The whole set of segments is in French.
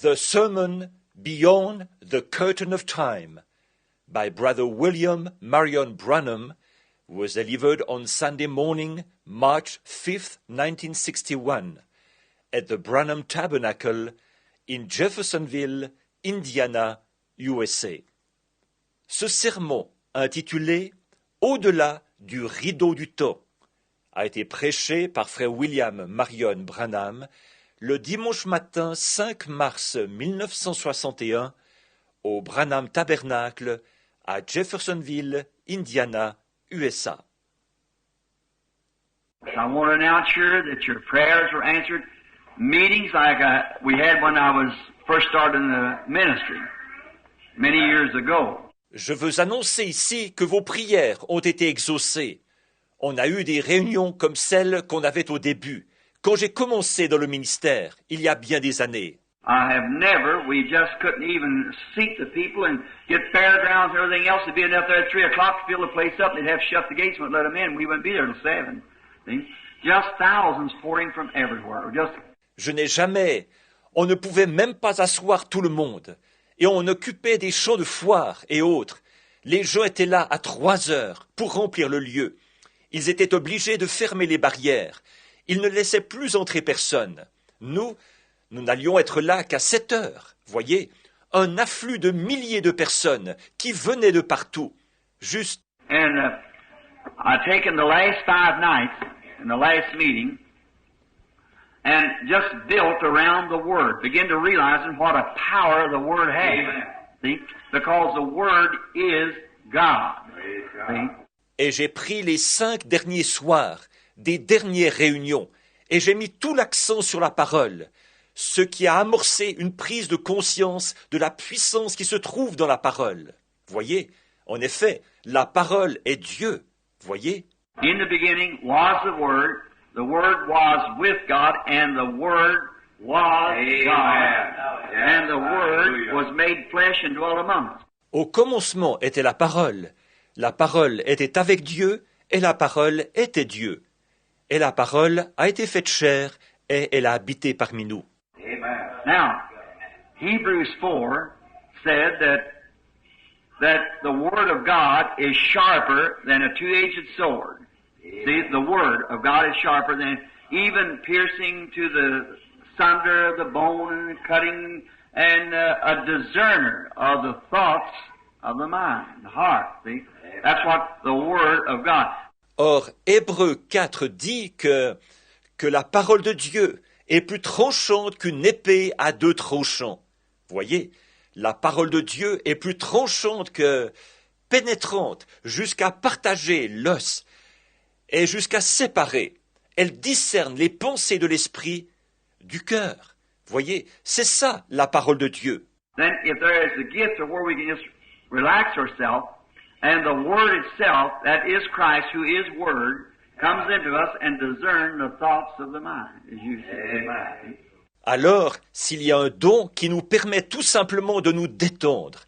The Sermon Beyond the Curtain of Time by Brother William Marion Branham was delivered on Sunday morning, March 5th, 1961, at the Branham Tabernacle in Jeffersonville, Indiana, USA. Ce sermon, intitulé « Au-delà du rideau du temps », a été prêché par frère William Marion Branham le dimanche matin 5 mars 1961 au Branham Tabernacle à Jeffersonville, Indiana, USA. I want to announce here that your prayers were answered. Meetings like we had when I was first starting the ministry many years ago. Je veux annoncer ici que vos prières ont été exaucées. On a eu des réunions comme celles qu'on avait au début, quand j'ai commencé dans le ministère, il y a bien des années. We just couldn't even seat the people and get fairgrounds and everything else. They'd be enough there at 3 o'clock to fill the place up. They'd have to shut the gates and wouldn't let them in. We wouldn't be there till 7. See? Just thousands pouring from everywhere. Je n'ai jamais. On ne pouvait même pas asseoir tout le monde. Et on occupait des champs de foire et autres. Les gens étaient là à 3 heures pour remplir le lieu. Ils étaient obligés de fermer les barrières. Ils ne laissaient plus entrer personne. Nous n'allions être là qu'à 7 heures. Voyez, un afflux de milliers de personnes qui venaient de partout. Juste. And I've taken the last 5 nights in the last meeting and just built around the Word. Begin to realize what a power the Word has. See? Because the Word is God. See? Et j'ai pris les 5 derniers soirs des dernières réunions et j'ai mis tout l'accent sur la parole, ce qui a amorcé une prise de conscience de la puissance qui se trouve dans la parole. Voyez, en effet, la parole est Dieu. Voyez. In the beginning was the Word was with God, and the Word was God, and the Word was made flesh and dwelt among us. Au commencement était la parole était avec Dieu, et la parole était Dieu. Et la parole a été faite chair, et elle a habité parmi nous. Amen. Now, Hebrews 4 said that the Word of God is sharper than a two-edged sword. See, the Word of God is sharper than even piercing to the sunder of the bone and cutting, and a discerner of the thoughts of the mind, the heart. See, that's what the Word of God. Or, Hébreux 4 dit que la parole de Dieu est plus tranchante qu'une épée à 2 tranchants. Voyez, la parole de Dieu est plus tranchante que pénétrante jusqu'à partager l'os et jusqu'à séparer. Elle discerne les pensées de l'esprit du cœur. Voyez, c'est ça la parole de Dieu. Then if there is a gift of where we can just relax ourselves, and the Word itself, that is Christ, who is Word, comes into us and discern the thoughts of the mind, as you say. Amen. Alors, s'il y a un don qui nous permet tout simplement de nous détendre,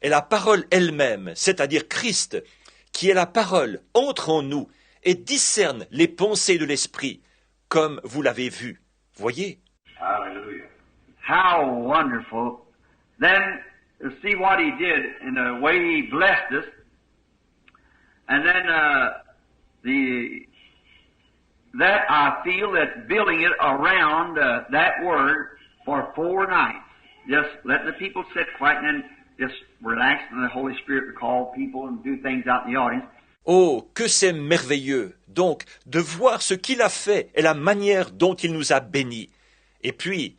et la parole elle-même, c'est-à-dire Christ, qui est la parole, entre en nous et discerne les pensées de l'esprit, comme vous l'avez vu. Voyez? Hallelujah. How wonderful. Then, to see what He did in the way He blessed us, and then that I feel that building it around that Word for 4 nights, just letting the people sit quiet and then just relax, and the Holy Spirit to call people and do things out in the audience. Oh, que c'est merveilleux, donc, de voir ce qu'il a fait et la manière dont il nous a bénis. Et puis,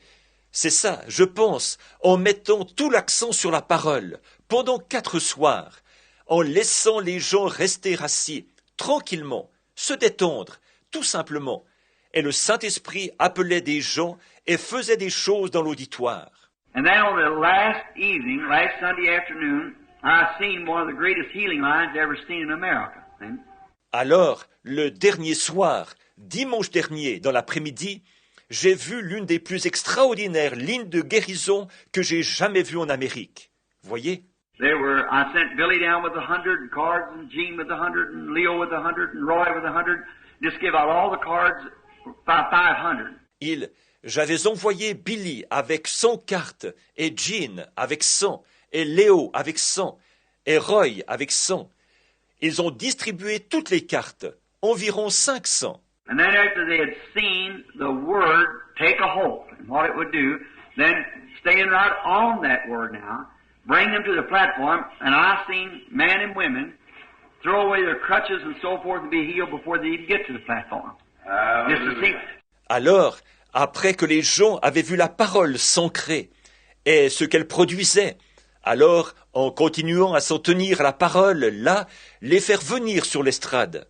c'est ça, je pense, en mettant tout l'accent sur la parole, pendant 4 soirs, en laissant les gens rester assis, tranquillement, se détendre, tout simplement. Et le Saint-Esprit appelait des gens et faisait des choses dans l'auditoire. And then on the last evening, last Sunday afternoon, I seen one of the greatest healing lines ever seen in America. Alors, le dernier soir, dimanche dernier, dans l'après-midi, j'ai vu l'une des plus extraordinaires lignes de guérison que j'ai jamais vues en Amérique. Voyez? I sent Billy down with 100 cards, and Gene with 100, and Leo with 100, and Roy with 100. Just give out all the cards, 500. J'avais envoyé Billy avec 100 cartes, et Jean avec 100, et Léo avec 100, et Roy avec 100. Ils ont distribué toutes les cartes, environ 500. And then after they had seen the Word take a hold and what it would do, then staying right on that Word now, bring them to the platform, and I seen men and women throw away their crutches and so forth and be healed before they even get to the platform. Just to see. Alors, après que les gens avaient vu la parole s'ancrer et ce qu'elle produisait, alors, en continuant à s'en tenir à la parole, là, les faire venir sur l'estrade.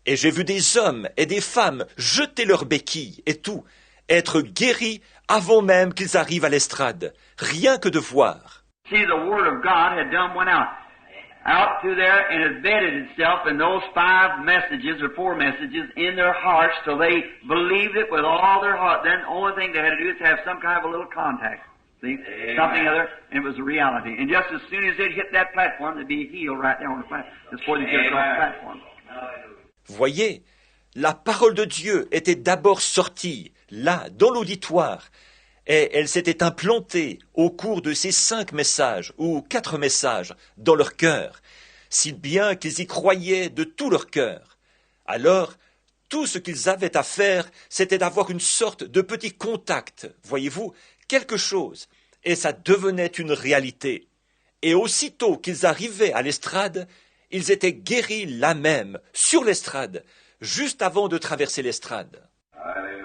Et j'ai vu des hommes et des femmes jeter leurs béquilles et tout, être guéris avant même qu'ils arrivent à l'estrade, rien que de voir. See, the Word of God had went out through there and had bedded itself in those 5 messages or 4 messages in their hearts till they believed it with all their heart. Then the only thing they had to do is have some kind of a little contact. See? Something other, and it was a reality. And just as soon as they'd hit that platform, they'd be healed right there on the platform, before they get across the platform. Voyez, la parole de Dieu était d'abord sortie, là, dans l'auditoire, et elle s'était implantée au cours de ces 5 messages, ou 4 messages, dans leur cœur, si bien qu'ils y croyaient de tout leur cœur. Alors, tout ce qu'ils avaient à faire, c'était d'avoir une sorte de petit contact, voyez-vous, quelque chose, et ça devenait une réalité. Et aussitôt qu'ils arrivaient à l'estrade, ils étaient guéris là même, sur l'estrade, juste avant de traverser l'estrade.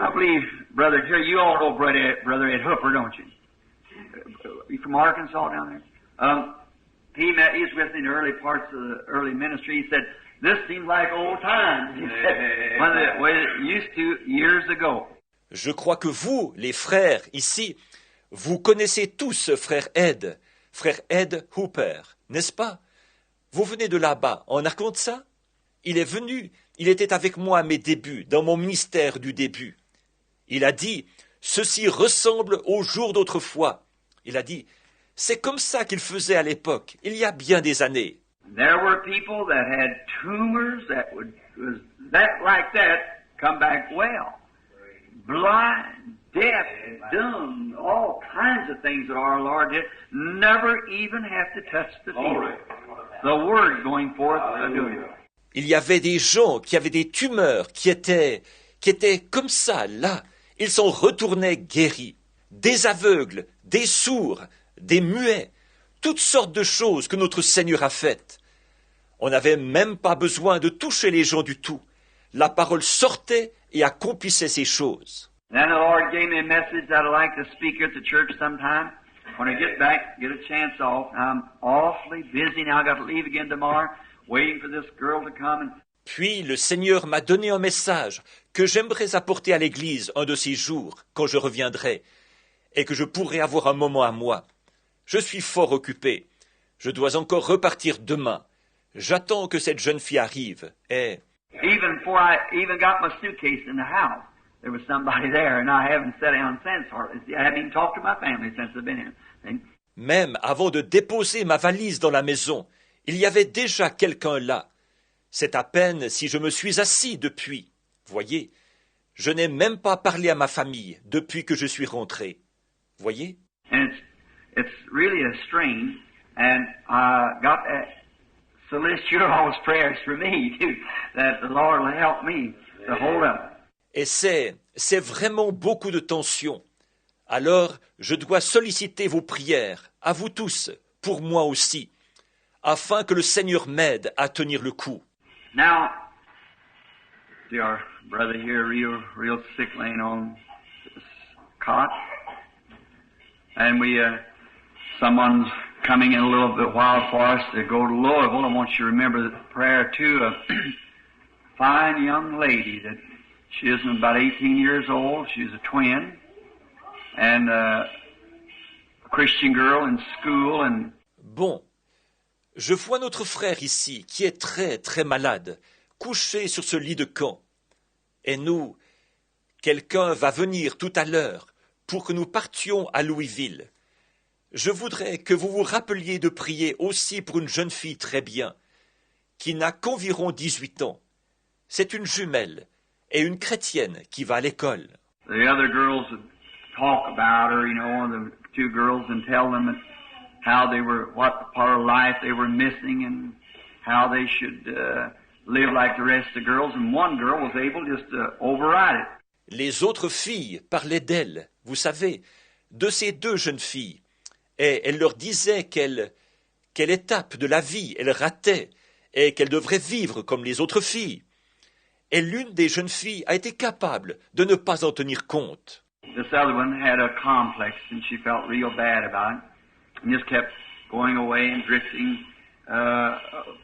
I believe, Brother, here you all know Brother Ed Hooper, don't you? You from Arkansas down there? He was with me in the early parts of the early ministry. He said, "This seems like old times." He said, when the way it used to years ago. Je crois que vous, les frères, ici, vous connaissez tous frère Ed Hooper, n'est-ce pas? Vous venez de là-bas, en Arkansas? Il est venu, il était avec moi à mes débuts, dans mon ministère du début. Il a dit, ceci ressemble aux jours d'autrefois. Il a dit, c'est comme ça qu'il faisait à l'époque, il y a bien des années. There were people that had tumors that was like that come back well. Blind, deaf, dumb, all kinds of things that our Lord did, never even have to touch the field. The Word going forth doing it. Il y avait des gens qui avaient des tumeurs, qui étaient comme ça, là. Ils s'en retournaient guéris. Des aveugles, des sourds, des muets, toutes sortes de choses que notre Seigneur a faites. On n'avait même pas besoin de toucher les gens du tout. La parole sortait et accomplissait ces choses. Then the Lord gave me a message that I'd like to speak at the church sometime. When I get back, get a chance off. I'm awfully busy now. I got to leave again tomorrow, waiting for this girl to come. And Puis le Seigneur m'a donné un message que j'aimerais apporter à l'Église un de ces jours, quand je reviendrai, et que je pourrai avoir un moment à moi. Je suis fort occupé. Je dois encore repartir demain. J'attends que cette jeune fille arrive, et... even before I even got my suitcase in the house, there was somebody there, and I haven't sat down since. I haven't even talked to my family since I've been here. And Même avant de déposer ma valise dans la maison, il y avait déjà quelqu'un là. C'est à peine si je me suis assis depuis. Voyez, je n'ai même pas parlé à ma famille depuis que je suis rentré. Voyez? And it's really a strain, and I got that solicit your all's prayers for me, too, that the Lord will help me to hold up. Et c'est vraiment beaucoup de tension. Alors, je dois solliciter vos prières, à vous tous, pour moi aussi, afin que le Seigneur m'aide à tenir le coup. Now, see our brother here, real sick, laying on this cot, and someone's coming in a little bit while for us to go to Louisville. I want you to remember the prayer too. A fine young lady that she is about 18 years old. She's a twin, and a Christian girl in school. And Bon, je vois notre frère ici, qui est très, très malade, couché sur ce lit de camp. Et nous, quelqu'un va venir tout à l'heure pour que nous partions à Louisville. Je voudrais que vous vous rappeliez de prier aussi pour une jeune fille très bien, qui n'a qu'environ 18 ans. C'est une jumelle et une chrétienne qui va à l'école. the other girls would talk about her, you know, the two girls, and tell them how they were, what part of life they were missing, and how they should live like the rest of the girls. And one girl was able just to override it. Les autres filles parlaient d'elle, vous savez, de ces deux jeunes filles, et elle leur disait quelle étape de la vie elle ratait, et qu'elle devrait vivre comme les autres filles. Et l'une des jeunes filles a été capable de ne pas en tenir compte. This other one had a complex, and she felt real bad about it, and just kept going away and drifting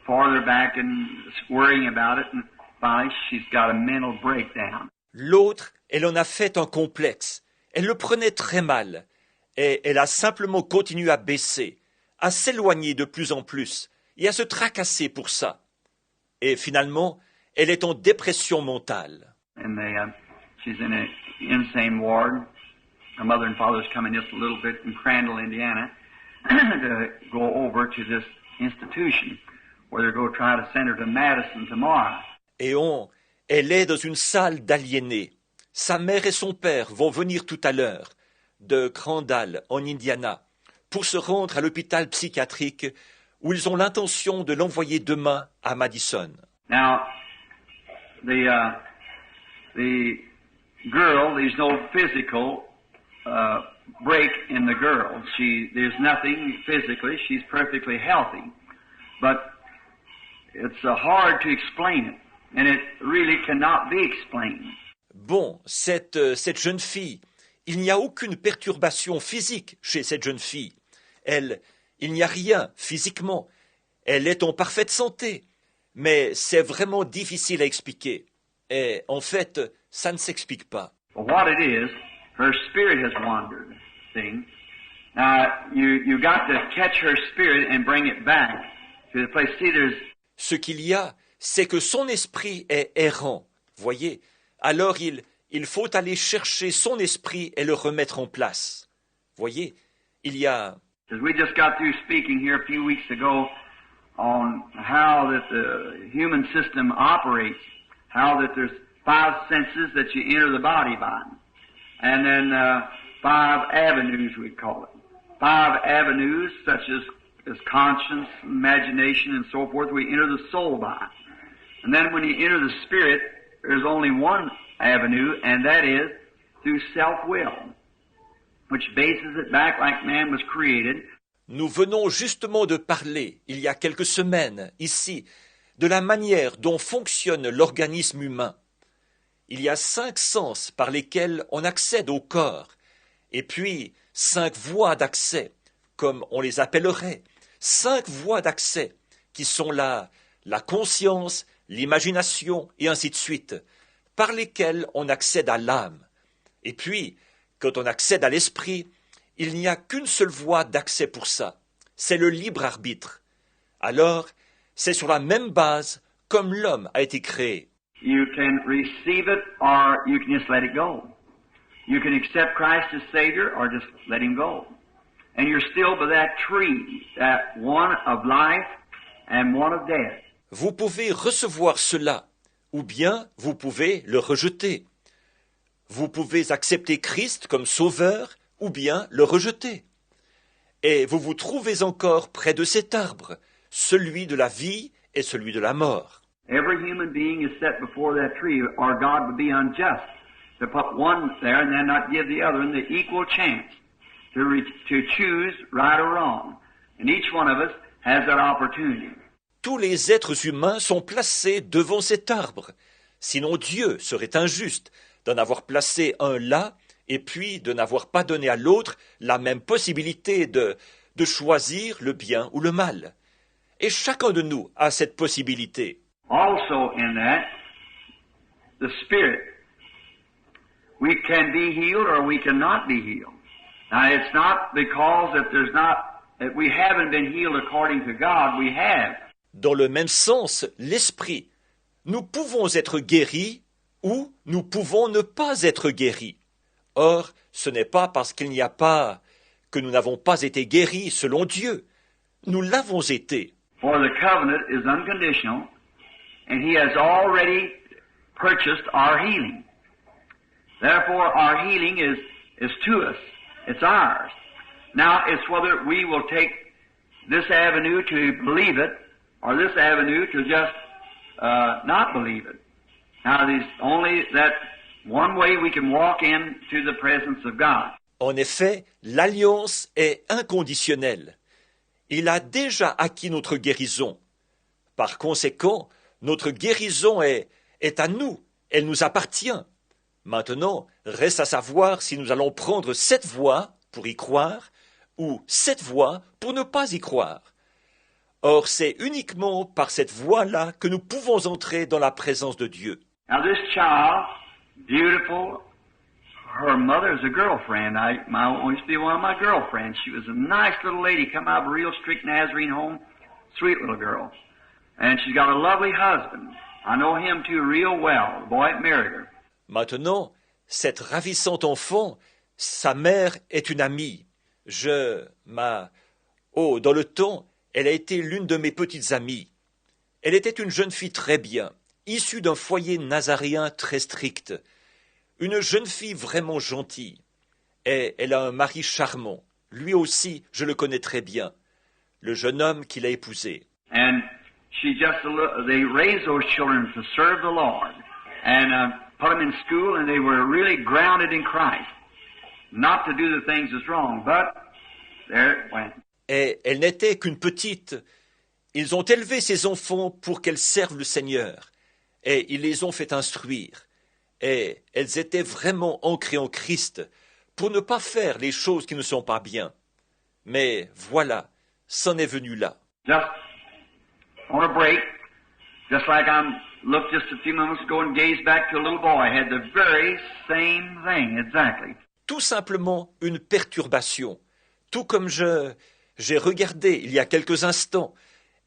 farther back and worrying about it, and finally she's got a mental breakdown. L'autre, elle en a fait un complexe. Elle le prenait très mal, et elle a simplement continué à baisser, à s'éloigner de plus en plus, et à se tracasser pour ça. Et finalement, elle est en dépression mentale. And she's in an insane ward. Her mother and father's coming just a little bit from Crandall, Indiana, to go over to this institution where they're going to try to send her to Madison tomorrow. Et elle est dans une salle d'aliénés. Sa mère et son père vont venir tout à l'heure de Crandall, en Indiana, pour se rendre à l'hôpital psychiatrique où ils ont l'intention de l'envoyer demain à Madison. Now, the girl, there's no physical break in the girl. There's nothing physically. She's perfectly healthy. But it's hard to explain it, and it really cannot be explained. Bon, cette jeune fille, il n'y a aucune perturbation physique chez cette jeune fille. Il n'y a rien physiquement. Elle est en parfaite santé. Mais c'est vraiment difficile à expliquer. Et en fait, ça ne s'explique pas. Well, what it is, her spirit has wandered. See? Now, you got to catch her spirit and bring it back to the place. See, Ce qu'il y a, c'est que son esprit est errant. Voyez? Alors il faut aller chercher son esprit et le remettre en place. Voyez? Il y a... We just got through speaking here a few weeks ago on how that the human system operates, how that there's 5 senses that you enter the body by, and then 5 avenues, we'd call it. 5 avenues such as conscience, imagination, and so forth, we enter the soul by. And then when you enter the spirit, there's only one avenue, and that is through self-will, which bases it back like man was created. Nous venons justement de parler, il y a quelques semaines, ici, de la manière dont fonctionne l'organisme humain. Il y a 5 sens par lesquels on accède au corps, et puis 5 voies d'accès, comme on les appellerait, 5 voies d'accès, qui sont la conscience, l'imagination, et ainsi de suite, par lesquelles on accède à l'âme. Et puis, quand on accède à l'esprit, il n'y a qu'une seule voie d'accès pour ça, c'est le libre arbitre. Alors, c'est sur la même base comme l'homme a été créé. You can receive it or you can just let it go. You can accept Christ as Savior or just let Him go. And you're still by that tree, that one of life and one of death. Vous pouvez recevoir cela, ou bien vous pouvez le rejeter. Vous pouvez accepter Christ comme sauveur, ou bien le rejeter. Et vous vous trouvez encore près de cet arbre, celui de la vie et celui de la mort. Every human being is set before that tree, or God would be unjust to put one there and then not give the other one the equal chance to choose right or wrong. And each one of us has that opportunity. Tous les êtres humains sont placés devant cet arbre. Sinon Dieu serait injuste d'en avoir placé un là et puis de n'avoir pas donné à l'autre la même possibilité de choisir le bien ou le mal. Et chacun de nous a cette possibilité. Also in that, the Spirit, we can be healed or we cannot be healed. Now it's not because that we haven't been healed according to God, we have. Dans le même sens, l'esprit, nous pouvons être guéris ou nous pouvons ne pas être guéris. Or, ce n'est pas parce qu'il n'y a pas que nous n'avons pas été guéris selon Dieu. Nous l'avons été. For the covenant is unconditional, and He has already purchased our healing. Therefore, our healing is to us. It's ours. Now, it's whether we will take this avenue to believe it or this avenue to just not believe it. Now, there's only that one way we can walk into the presence of God. En effet, l'alliance est inconditionnelle. Il a déjà acquis notre guérison. Par conséquent, notre guérison est à nous, elle nous appartient. Maintenant, reste à savoir si nous allons prendre cette voie pour y croire ou cette voie pour ne pas y croire. Or, c'est uniquement par cette voie-là que nous pouvons entrer dans la présence de Dieu. Now this child, beautiful, her mother is a girlfriend. Used to be one of my girlfriends. She was a nice little lady, come out of a real strict Nazarene home, sweet little girl. And she's got a lovely husband. I know him too real well, the boy that married her. Maintenant, cette ravissante enfant, sa mère est une amie. Dans le temps, elle a été l'une de mes petites amies. Elle était une jeune fille très bien, issue d'un foyer nazaréen très strict. Une jeune fille vraiment gentille. Et elle a un mari charmant. Lui aussi, je le connais très bien. Le jeune homme qu'il a épousé. And they raised those children to serve the Lord. And put them in school, and they were really grounded in Christ. Not to do the things that's wrong, but there it went. Et elle n'était qu'une petite. Ils ont élevé ces enfants pour qu'elles servent le Seigneur. Et ils les ont fait instruire. Et elles étaient vraiment ancrées en Christ pour ne pas faire les choses qui ne sont pas bien. Mais voilà, c'en est venu là. Just on a break, just like looked just a few moments ago and gazed back to a little boy, had the very same thing, exactly. Tout simplement une perturbation. Tout comme j'ai regardé il y a quelques instants,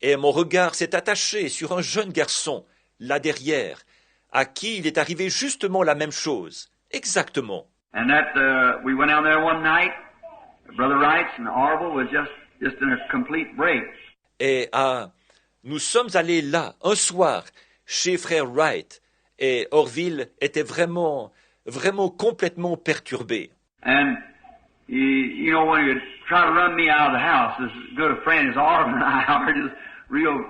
et mon regard s'est attaché sur un jeune garçon, là derrière, à qui il est arrivé justement la même chose, exactement. And we went down there one night, Brother Wrights and Orville was just in a complete break. Et nous sommes allés là, un soir, chez frère Wright, et Orville était vraiment complètement perturbé. And you know, when you try to run me out of the house, as good a friend as Orville and I are, just real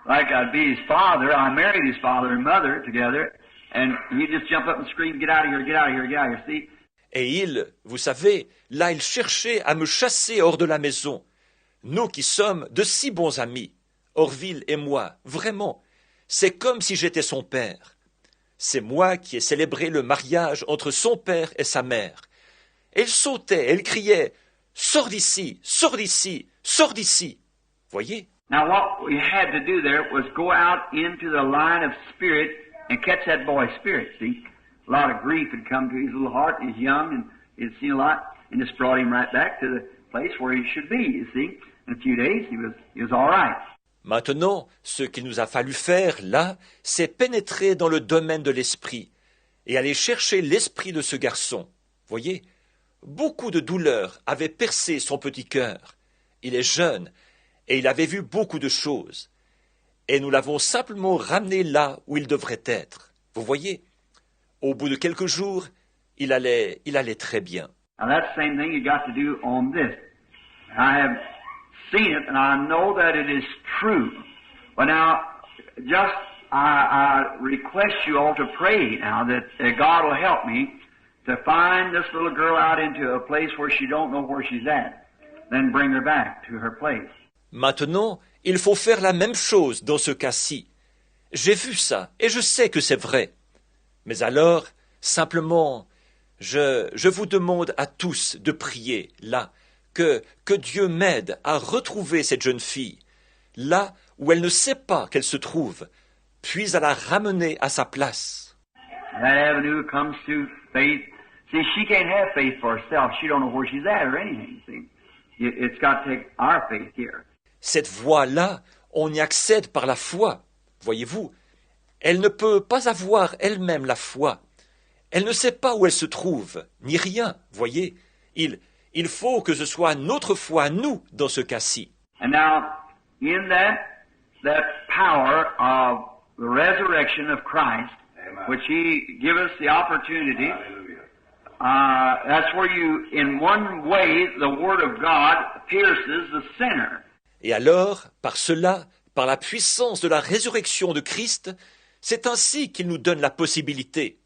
like I'd be his father. I married his father and mother together, and he'd just jump up and scream, "Get out of here! Get out of here! Get out of here!" See? Et vous savez, là il cherchait à me chasser hors de la maison. Nous qui sommes de si bons amis, Orville et moi, vraiment, c'est comme si j'étais son père. C'est moi qui ai célébré le mariage entre son père et sa mère. Elle sautait, elle criait « Sors d'ici, sors d'ici, sors d'ici !» Voyez? Now what we had to do there was go out into the line of spirit and catch that boy's spirit, see? A lot of grief had come to his little heart. He's young and he'd seen a lot, and just brought him right back to the place where he should be, you see. In a few days, he was all right. Maintenant, ce qu'il nous a fallu faire, là, c'est pénétrer dans le domaine de l'esprit et aller chercher l'esprit de ce garçon. Voyez, beaucoup de douleurs avaient percé son petit cœur. Il est jeune et il avait vu beaucoup de choses. Et nous l'avons simplement ramené là où il devrait être. Vous voyez, au bout de quelques jours, il allait très bien. Now that's the same thing you got to do on this. I have seen it and I know that it is true. But now, just I request you all to pray now that God will help me to find this little girl out into a place where she don't know where she's at, then bring her back to her place. Maintenant, il faut faire la même chose dans ce cas-ci. J'ai vu ça et je sais que c'est vrai. Mais alors, simplement, je vous demande à tous de prier, là, que Dieu m'aide à retrouver cette jeune fille, là où elle ne sait pas qu'elle se trouve, puis à la ramener à sa place. That avenue comes to faith. See, she can't have faith for herself. She don't know where she's at or anything, see. It's got to take our faith here. Cette voie-là, on y accède par la foi, voyez-vous. Elle ne peut pas avoir elle-même la foi. Elle ne sait pas où elle se trouve, ni rien, voyez. Il faut que ce soit notre foi, nous, dans ce cas-ci. And now, in that power of the resurrection of Christ, which He give us the opportunity that's where you, in one way, the Word of God pierces the sinner. Et alors, par cela, par la puissance de la résurrection de Christ, c'est ainsi qu'il nous donne la possibilité.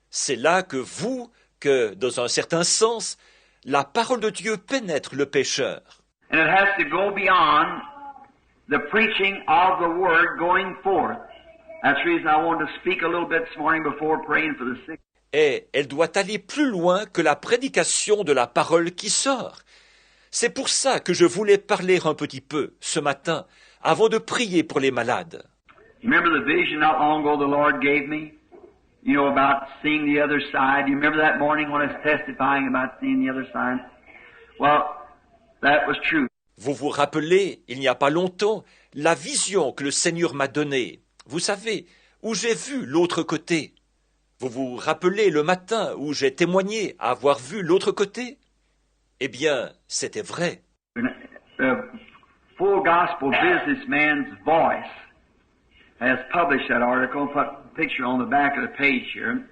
C'est là que, dans un certain sens, la parole de Dieu pénètre le pécheur. And it has to go beyond the preaching of the Word going forth. That's the reason I wanted to speak a little bit this morning before praying for the sick. Et elle doit aller plus loin que la prédication de la parole qui sort. C'est pour ça que je voulais parler un petit peu ce matin, avant de prier pour les malades. Remember the vision not long ago the Lord gave me? You know, about seeing the other side. You remember that morning when I was testifying about seeing the other side? Well, that was true. Vous vous rappelez, il n'y a pas longtemps, la vision que le Seigneur m'a donnée. Vous savez, où j'ai vu l'autre côté. Vous vous rappelez le matin où j'ai témoigné avoir vu l'autre côté? Eh bien, c'était vrai. The Full Gospel Businessman's Voice has published that article, put a picture on the back of the page here,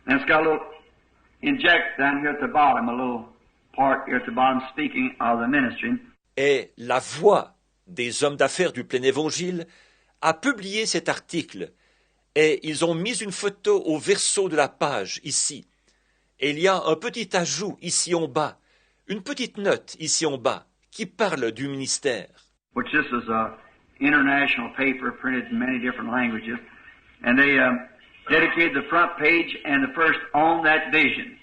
and it's got a little inject down here at the bottom, a little part here at the bottom speaking of the ministry. Et la voix des hommes d'affaires du plein évangile a publié cet article, et ils ont mis une photo au verso de la page ici. Et il y a un petit ajout ici en bas, une petite note ici en bas, qui parle du ministère. Which this is a international paper printed in many different languages, and they dedicated the front page and the first on that vision.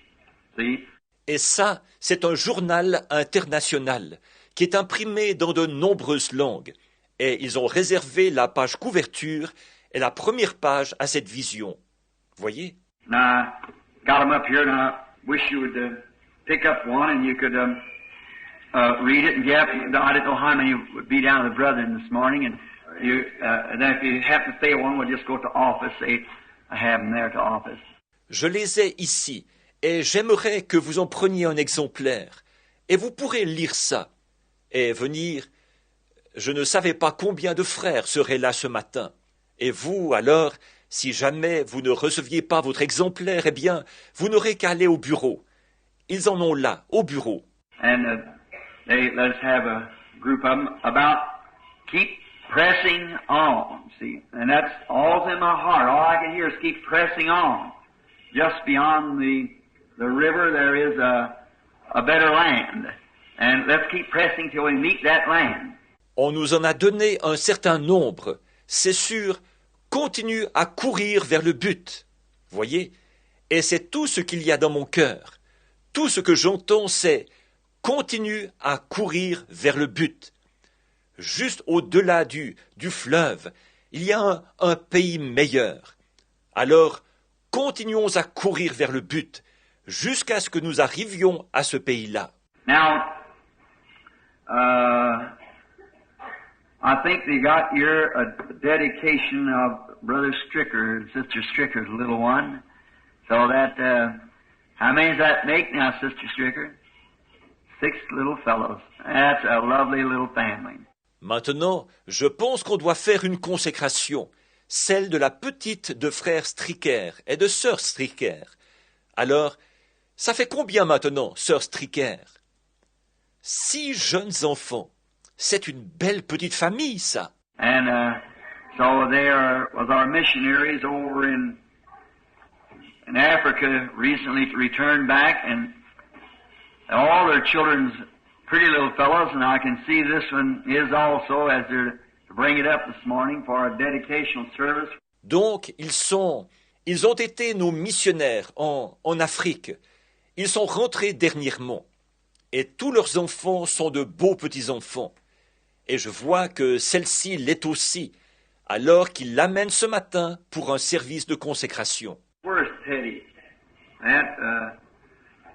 See? Et ça, c'est un journal international qui est imprimé dans de nombreuses langues. Et ils ont réservé la page couverture et la première page à cette vision. Voyez? Now, I got them up here, and I wish you would pick up one and you could read it. And I didn't know how many would be down to the brethren this morning. And then if you happen to say one, we'll just go to office. Say, I have them there to office. Je les ai ici, et j'aimerais que vous en preniez un exemplaire. Et vous pourrez lire ça, et venir. Je ne savais pas combien de frères seraient là ce matin. Et vous, alors, si jamais vous ne receviez pas votre exemplaire, eh bien, vous n'aurez qu'à aller au bureau. Ils en ont là, au bureau. And they let us have a group of them about keep pressing on, see. And that's all's in my heart. All I can hear is keep pressing on. Just beyond the river there is a better land. And let's keep pressing till we meet that land. On nous en a donné un certain nombre. C'est sûr, continue à courir vers le but. Voyez? Et c'est tout ce qu'il y a dans mon cœur. Tout ce que j'entends, c'est continue à courir vers le but. Juste au-delà du fleuve, il y a un pays meilleur. Alors, continuons à courir vers le but, jusqu'à ce que nous arrivions à ce pays-là. Now, I think they got here a dedication of Brother Stricker and Sister Stricker's little one. So that, how many does that make now, Sister Stricker? 6 little fellows. That's a lovely little family. Maintenant, je pense qu'on doit faire une consécration, celle de la petite de frère Stricker et de sœur Stricker. Alors, ça fait combien maintenant, sœur Stricker? 6 jeunes enfants. C'est une belle petite famille, ça. And so they was our missionaries over in Africa recently returned back, and all their children's pretty little fellows, and I can see this one is also as they're to bring it up this morning for a dedicational service. Donc, ils ont été nos missionnaires en Afrique. Ils sont rentrés dernièrement. Et tous leurs enfants sont de beaux petits-enfants. Et je vois que celle-ci l'est aussi, alors qu'ils l'amènent ce matin pour un service de consécration. Where's Teddy?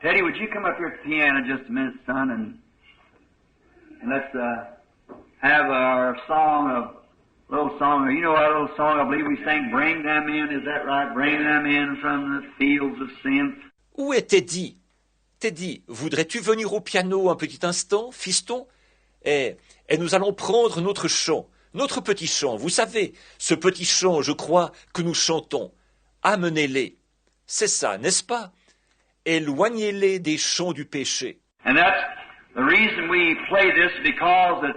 Teddy, would you come up here at the piano just a minute, son, and let's have our little song. You know our little song, I believe we sang, Bring Them In, is that right? Bring them in from the fields of sin. Où est Teddy? Teddy, voudrais-tu venir au piano un petit instant, fiston? Et nous allons prendre notre chant, notre petit chant. Vous savez, ce petit chant, je crois, que nous chantons. Amenez-les. C'est ça, n'est-ce pas? Éloignez-les des champs du péché. And that's the reason we play this, because that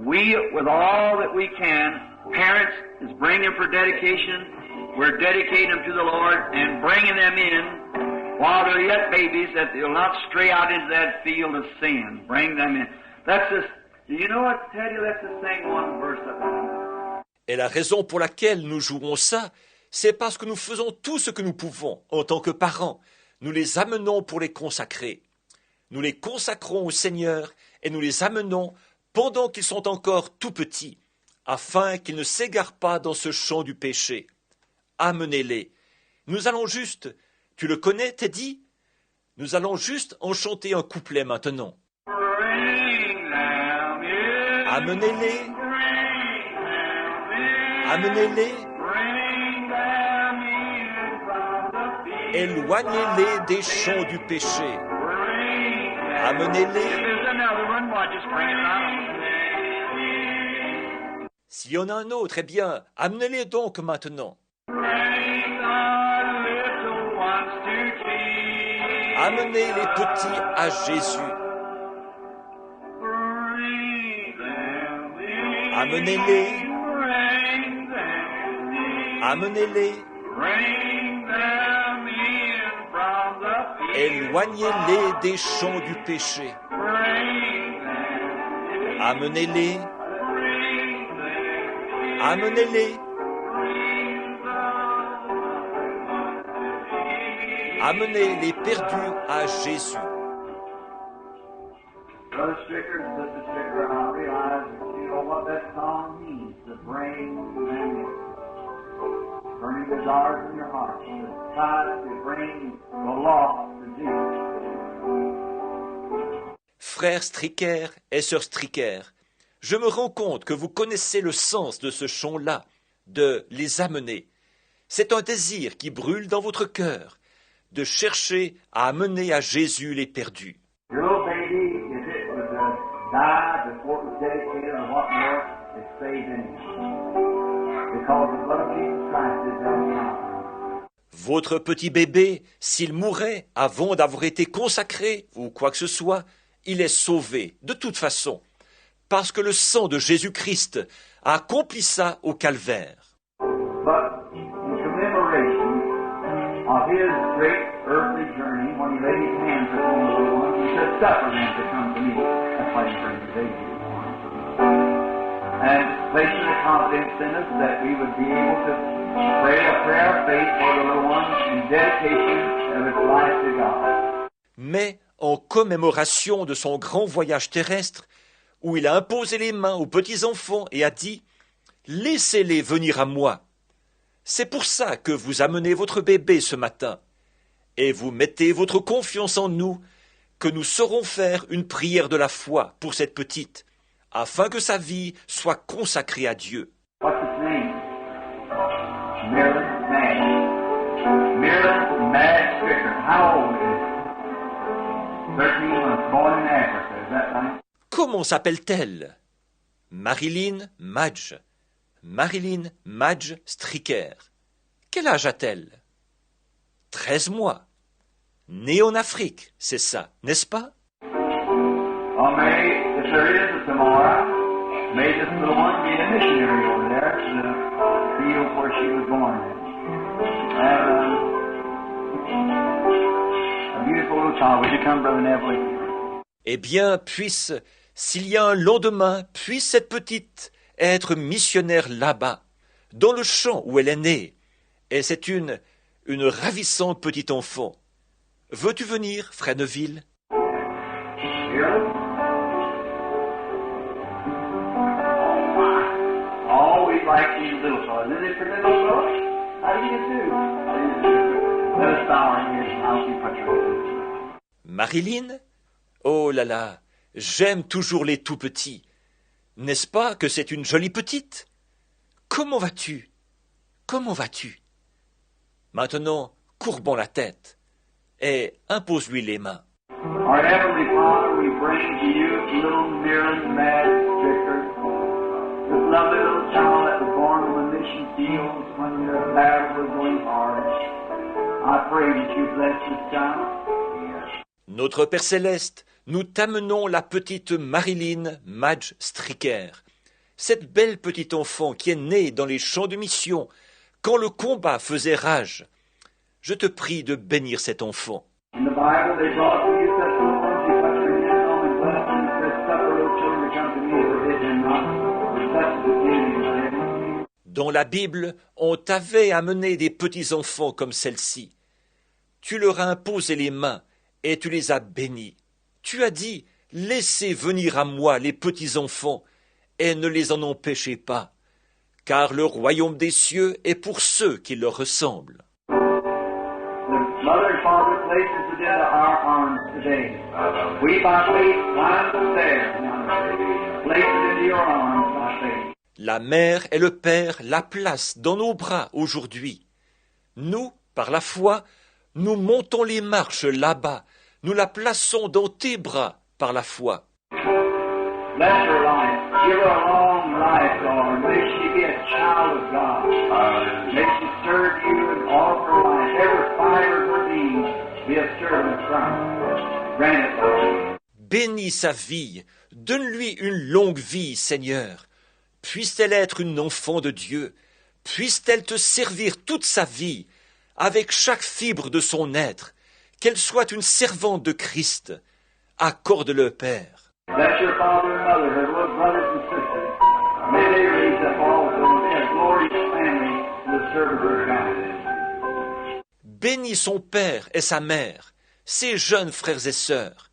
we, with all that we can, parents is bringing them for dedication. We're dedicating them to the Lord and bringing them in while they're yet babies, that they'll not stray out into that field of sin. Bring them in. That's just, do you know what, Teddy? Let's just sing one verse of that. Et la raison pour laquelle nous jouons ça, c'est parce que nous faisons tout ce que nous pouvons en tant que parents. Nous les amenons pour les consacrer. Nous les consacrons au Seigneur et nous les amenons pendant qu'ils sont encore tout petits, afin qu'ils ne s'égarent pas dans ce champ du péché. Amenez-les. Nous allons juste, tu le connais, Teddy? Nous allons juste en chanter un couplet maintenant. Amenez-les. Amenez-les. Éloignez-les des champs du péché. Amenez-les. S'il y en a un autre, eh bien, amenez-les donc maintenant. Amenez les petits à Jésus. Amenez-les. Amenez-les. Éloignez-les des champs du péché. Amenez-les. Amenez-les. Amenez les perdus à Jésus. Brother Stricker and Sister Stricker, I realize that you know what that song means, to bring them in. Burning the desires in your heart, the tide to bring the lost to Jesus. Frère Stricker et sœur Stricker, je me rends compte que vous connaissez le sens de ce chant-là, de les amener. C'est un désir qui brûle dans votre cœur, de chercher à amener à Jésus les perdus. Your little baby, if it was died before it was dedicated or what more, it's saved anyhow. Because the blood of Jesus Christ is down. Votre petit bébé, s'il mourait avant d'avoir été consacré ou quoi que ce soit, il est sauvé, de toute façon, parce que le sang de Jésus-Christ a accompli ça au calvaire. But in commemoration of his great earthly journey, when he laid his hands upon the little ones, he said, "Suffer them to come to me." That's why he brings the baby. And placing the confidence in us that we would be able to pray a prayer of faith for the little ones in dedication of its life to God. Mais en commémoration de son grand voyage terrestre, où il a imposé les mains aux petits-enfants et a dit « Laissez-les venir à moi ». C'est pour ça que vous amenez votre bébé ce matin, et vous mettez votre confiance en nous, que nous saurons faire une prière de la foi pour cette petite, afin que sa vie soit consacrée à Dieu. What's his name? Marilyn Madge. Marilyn Madge Stricker. How old is she? 13 months, born in Africa, is that right? Comment s'appelle-t-elle? Marilyn Madge. Marilyn Madge Stricker. Quel âge a-t-elle? 13 mois. Née en Afrique, c'est ça, n'est-ce pas? Well, may, if there is a tomorrow, may this little one be a missionary over there to the field where she was born in. A beautiful little child. Would you come, Brother Neville? Eh bien, puisse, s'il y a un lendemain, puisse cette petite être missionnaire là-bas, dans le champ où elle est née. Et c'est une ravissante petite enfant. Veux-tu venir, Frère Neville? Always like these little fellows. Isn't it for little fellows? How do you do? Let us bow our heads and I'll keep touching. Marilyn? Oh là là, j'aime toujours les tout petits. N'est-ce pas que c'est une jolie petite? Comment vas-tu? Comment vas-tu? Maintenant, courbons la tête et impose-lui les mains. Our Heavenly Father, we bring to you little Marilyn Madge Stricker, this lovely little child that was born on the mission fields when the battle was going hard. I pray that you bless this child. Notre Père Céleste, nous t'amenons la petite Marilyn Madge Stricker, cette belle petite enfant qui est née dans les champs de mission, quand le combat faisait rage. Je te prie de bénir cet enfant. In the Bible, they brought to you such little ones, you touch your hands on and bless them, and said, suffer little children to come to me, forbid them not, for such is the kingdom of heaven. Dans la Bible, on t'avait amené des petits-enfants comme celle-ci. Tu leur as imposé les mains et tu les as bénis. Tu as dit, laissez venir à moi les petits-enfants et ne les en empêchez pas, car le royaume des cieux est pour ceux qui leur ressemblent. The mother and father places it into our arms today. We by faith climb the stairs now. Place it into your arms by faith. La mère et le père la placent dans nos bras aujourd'hui. Nous, par la foi, nous montons les marches là-bas. Nous la plaçons dans tes bras par la foi. Bless her life. Give her a long life, Lord. May she be a child of God. May she serve you in all of her life. Every fiber of her being be a servant of Christ. Grant it, Lord. Bénis sa vie. Donne-lui une longue vie, Seigneur. Puisse-t-elle être une enfant de Dieu. Puisse-t-elle te servir toute sa vie, avec chaque fibre de son être. Qu'elle soit une servante de Christ. Accorde-le, Père. Bless your father and mother, her little brothers and sisters. May they raise up also a glorious family to the service of God. Bénis son père et sa mère, ses jeunes frères et sœurs.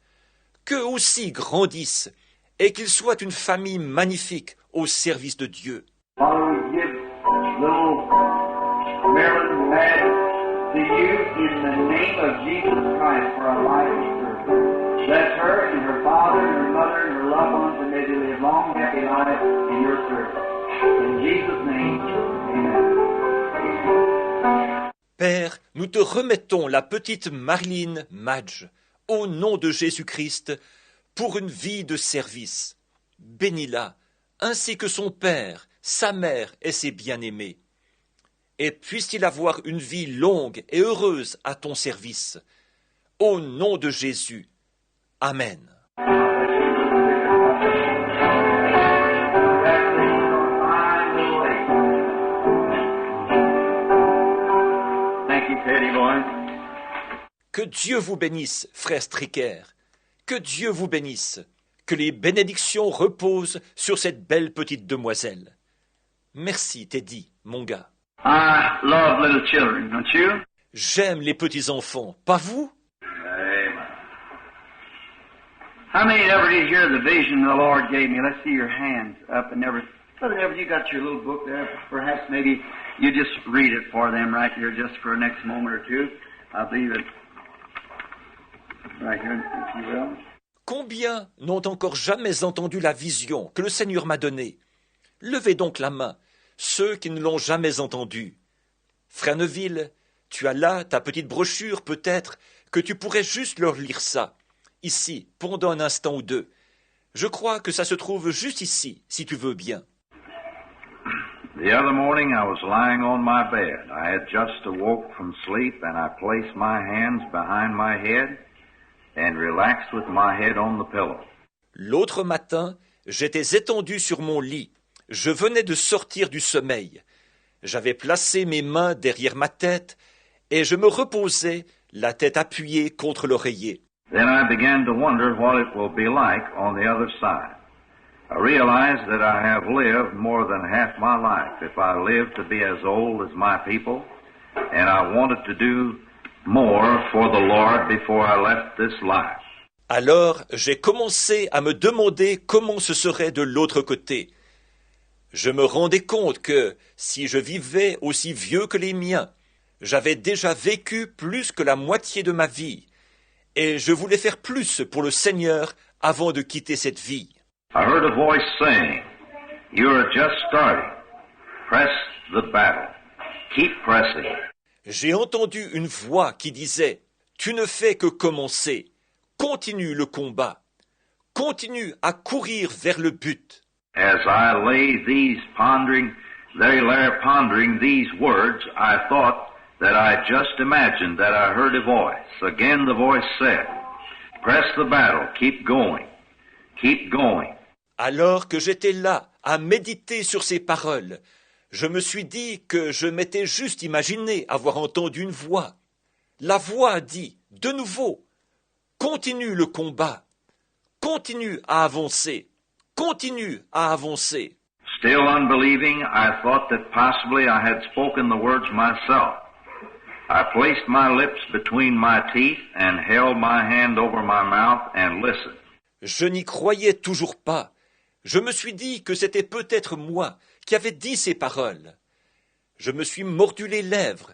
Qu'eux aussi grandissent et qu'ils soient une famille magnifique au service de Dieu. Father, we give little Marilyn Madge to you in the name of Jesus Christ for our life and service. Bless her and her father and her mother and her loved ones, and may they live long, happy lives in your service. In Jesus' name, amen. Père, nous te remettons la petite Marilyn Madge, au nom de Jésus-Christ, pour une vie de service. Bénis-la, ainsi que son père, sa mère et ses bien-aimés. Et puisse-t-il avoir une vie longue et heureuse à ton service. Au nom de Jésus. Amen. Thank you, Teddy boy. Que Dieu vous bénisse, frère Stricker. Que Dieu vous bénisse. Que les bénédictions reposent sur cette belle petite demoiselle. Merci, Teddy, mon gars. I love little children, don't you? J'aime les petits-enfants, pas vous? Amen. How many ever did hear the vision the Lord gave me? Let's see your hands up and never. Brother Everett, you got your little book there. Perhaps maybe you just read it for them right here just for the next moment or two. I believe it right here, if you will. Combien n'ont encore jamais entendu la vision que le Seigneur m'a donnée? Levez donc la main, ceux qui ne l'ont jamais entendue. Frère Neville, tu as là ta petite brochure peut-être, que tu pourrais juste leur lire ça, ici, pendant un instant ou deux. Je crois que ça se trouve juste ici, si tu veux bien. The other morning I was lying on my bed. I had just awoke from sleep and I placed my hands behind my head and relaxed with my head on the pillow. L'autre matin, j'étais étendu sur mon lit. Je venais de sortir du sommeil. J'avais placé mes mains derrière ma tête et je me reposais, la tête appuyée contre l'oreiller. Then I began to wonder what it will be like on the other side. I realized that I have lived more than half my life if I live to be as old as my people, and I wanted to do more for the Lord before I left this life. Alors, j'ai commencé à me demander comment ce serait de l'autre côté. Je me rendais compte que, si je vivais aussi vieux que les miens, j'avais déjà vécu plus que la moitié de ma vie, et je voulais faire plus pour le Seigneur avant de quitter cette vie. I heard a voice saying, "You are just starting. Press the battle. Keep pressing." J'ai entendu une voix qui disait « Tu ne fais que commencer. Continue le combat. Continue à courir vers le but. » As I lay pondering these words, I thought that I just imagined that I heard a voice. Again the voice said, Press the battle. Keep going. Keep going. Alors que j'étais là, à méditer sur ces paroles, je me suis dit que je m'étais juste imaginé avoir entendu une voix. La voix a dit, de nouveau, continue le combat, continue à avancer, continue à avancer. Still unbelieving, I thought that possibly I had spoken the words myself. I placed my lips between my teeth and held my hand over my mouth and listened. Je n'y croyais toujours pas. Je me suis dit que c'était peut-être moi qui avais dit ces paroles. Je me suis mordu les lèvres.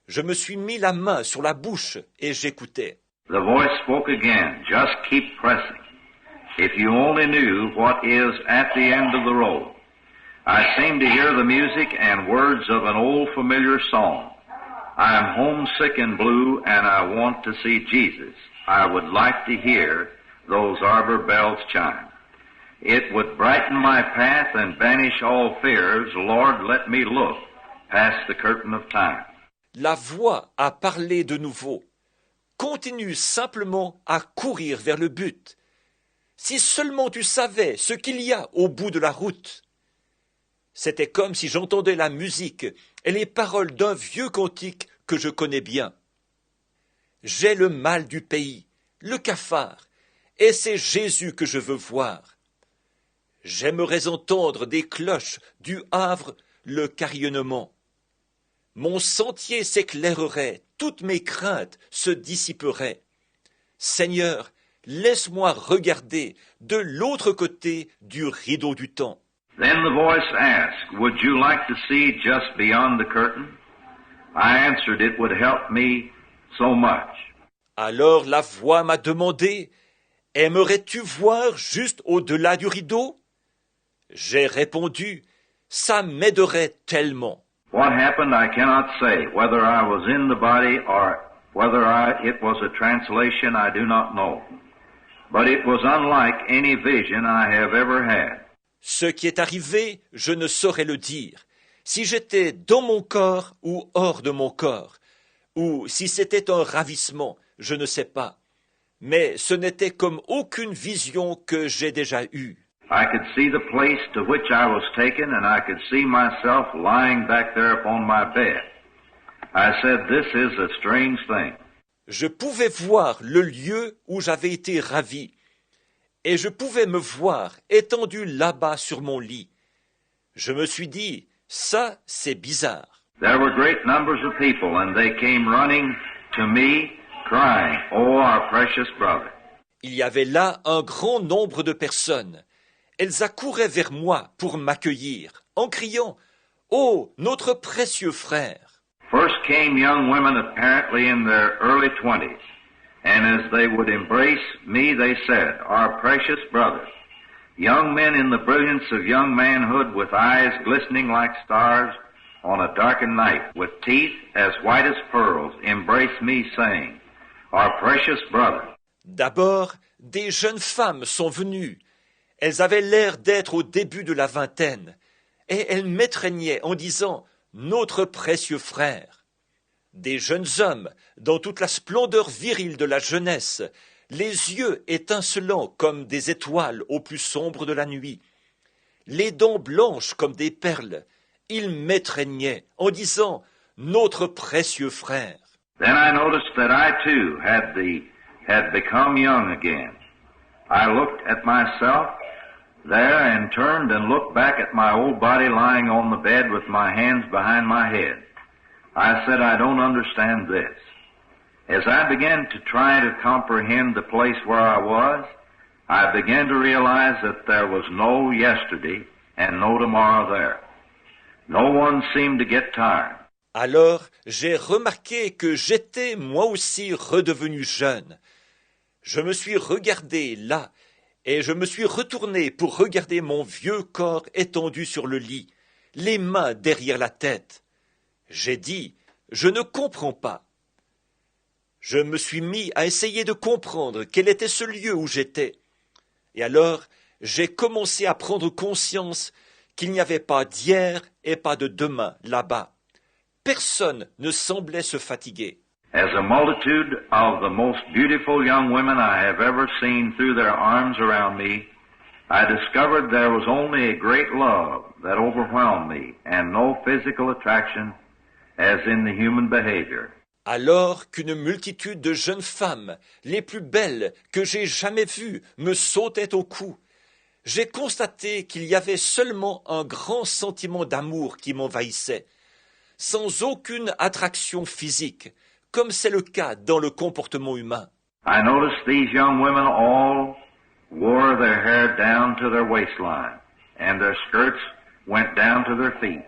Je me suis mis la main sur la bouche et j'écoutais. The voice spoke again. Just keep pressing. If you only knew what is at the end of the road. I seem to hear the music and words of an old familiar song. I am homesick and blue and I want to see Jesus. I would like to hear those arbor bells chime. It would brighten my path and banish all fears. Lord, let me look past the curtain of time. La voix a parlé de nouveau. Continue simplement à courir vers le but. Si seulement tu savais ce qu'il y a au bout de la route. C'était comme si j'entendais la musique et les paroles d'un vieux cantique que je connais bien. J'ai le mal du pays, le cafard, et c'est Jésus que je veux voir. J'aimerais entendre des cloches du Havre le carillonnement. Mon sentier s'éclairerait, toutes mes craintes se dissiperaient. Seigneur, laisse-moi regarder de l'autre côté du rideau du temps. Then the voice asked, would you like to see just beyond the curtain? I answered, it would help me so much. Alors la voix m'a demandé, aimerais-tu voir juste au-delà du rideau? J'ai répondu, ça m'aiderait tellement. What happened I cannot say. Whether I was in the body or whether it was a translation, I do not know. But it was unlike any vision I have ever had. Ce qui est arrivé, je ne saurais le dire. Si j'étais dans mon corps ou hors de mon corps, ou si c'était un ravissement, je ne sais pas. Mais ce n'était comme aucune vision que j'ai déjà eue. I could see the place to which I was taken, and I could see myself lying back there upon my bed. I said, this is a strange thing. Je pouvais voir le lieu où j'avais été ravi, et je pouvais me voir étendu là-bas sur mon lit. Je me suis dit, ça, c'est bizarre. There were great numbers of people, and they came running to me, crying, oh, our precious brother. Il y avait là un grand nombre de personnes. Elles accouraient vers moi pour m'accueillir, en criant « Oh, notre précieux frère !» First came young women apparently in their early 20s, and as they would embrace me, they said, our precious brother. Young men in the brilliance of young manhood with eyes glistening like stars on a darkened night, with teeth as white as pearls, embrace me saying, our precious brother. D'abord, des jeunes femmes sont venues. Elles avaient l'air d'être au début de la vingtaine, et elles m'étreignaient en disant « Notre précieux frère ». Des jeunes hommes, dans toute la splendeur virile de la jeunesse, les yeux étincelants comme des étoiles au plus sombre de la nuit, les dents blanches comme des perles, ils m'étreignaient en disant « Notre précieux frère ». Then I noticed that I too had become young again. I looked at myself there and turned and looked back at my old body lying on the bed with my hands behind my head. I said, I don't understand this. As I began to try to comprehend the place where I was, I began to realize that there was no yesterday and no tomorrow there. No one seemed to get tired. Alors j'ai remarqué que j'étais moi aussi redevenu jeune. Je me suis regardé là, et je me suis retourné pour regarder mon vieux corps étendu sur le lit, les mains derrière la tête. J'ai dit, je ne comprends pas. Je me suis mis à essayer de comprendre quel était ce lieu où j'étais. Et alors, j'ai commencé à prendre conscience qu'il n'y avait pas d'hier et pas de demain là-bas. Personne ne semblait se fatiguer. As a multitude of the most beautiful young women I have ever seen threw their arms around me, I discovered there was only a great love that overwhelmed me and no physical attraction as in the human behavior. Alors qu'une multitude de jeunes femmes, les plus belles que j'ai jamais vues, me sautaient au cou, j'ai constaté qu'il y avait seulement un grand sentiment d'amour qui m'envahissait, sans aucune attraction physique, comme c'est le cas dans le comportement humain. I noticed these young women all wore their hair down to their waistline, and their skirts went down to their feet.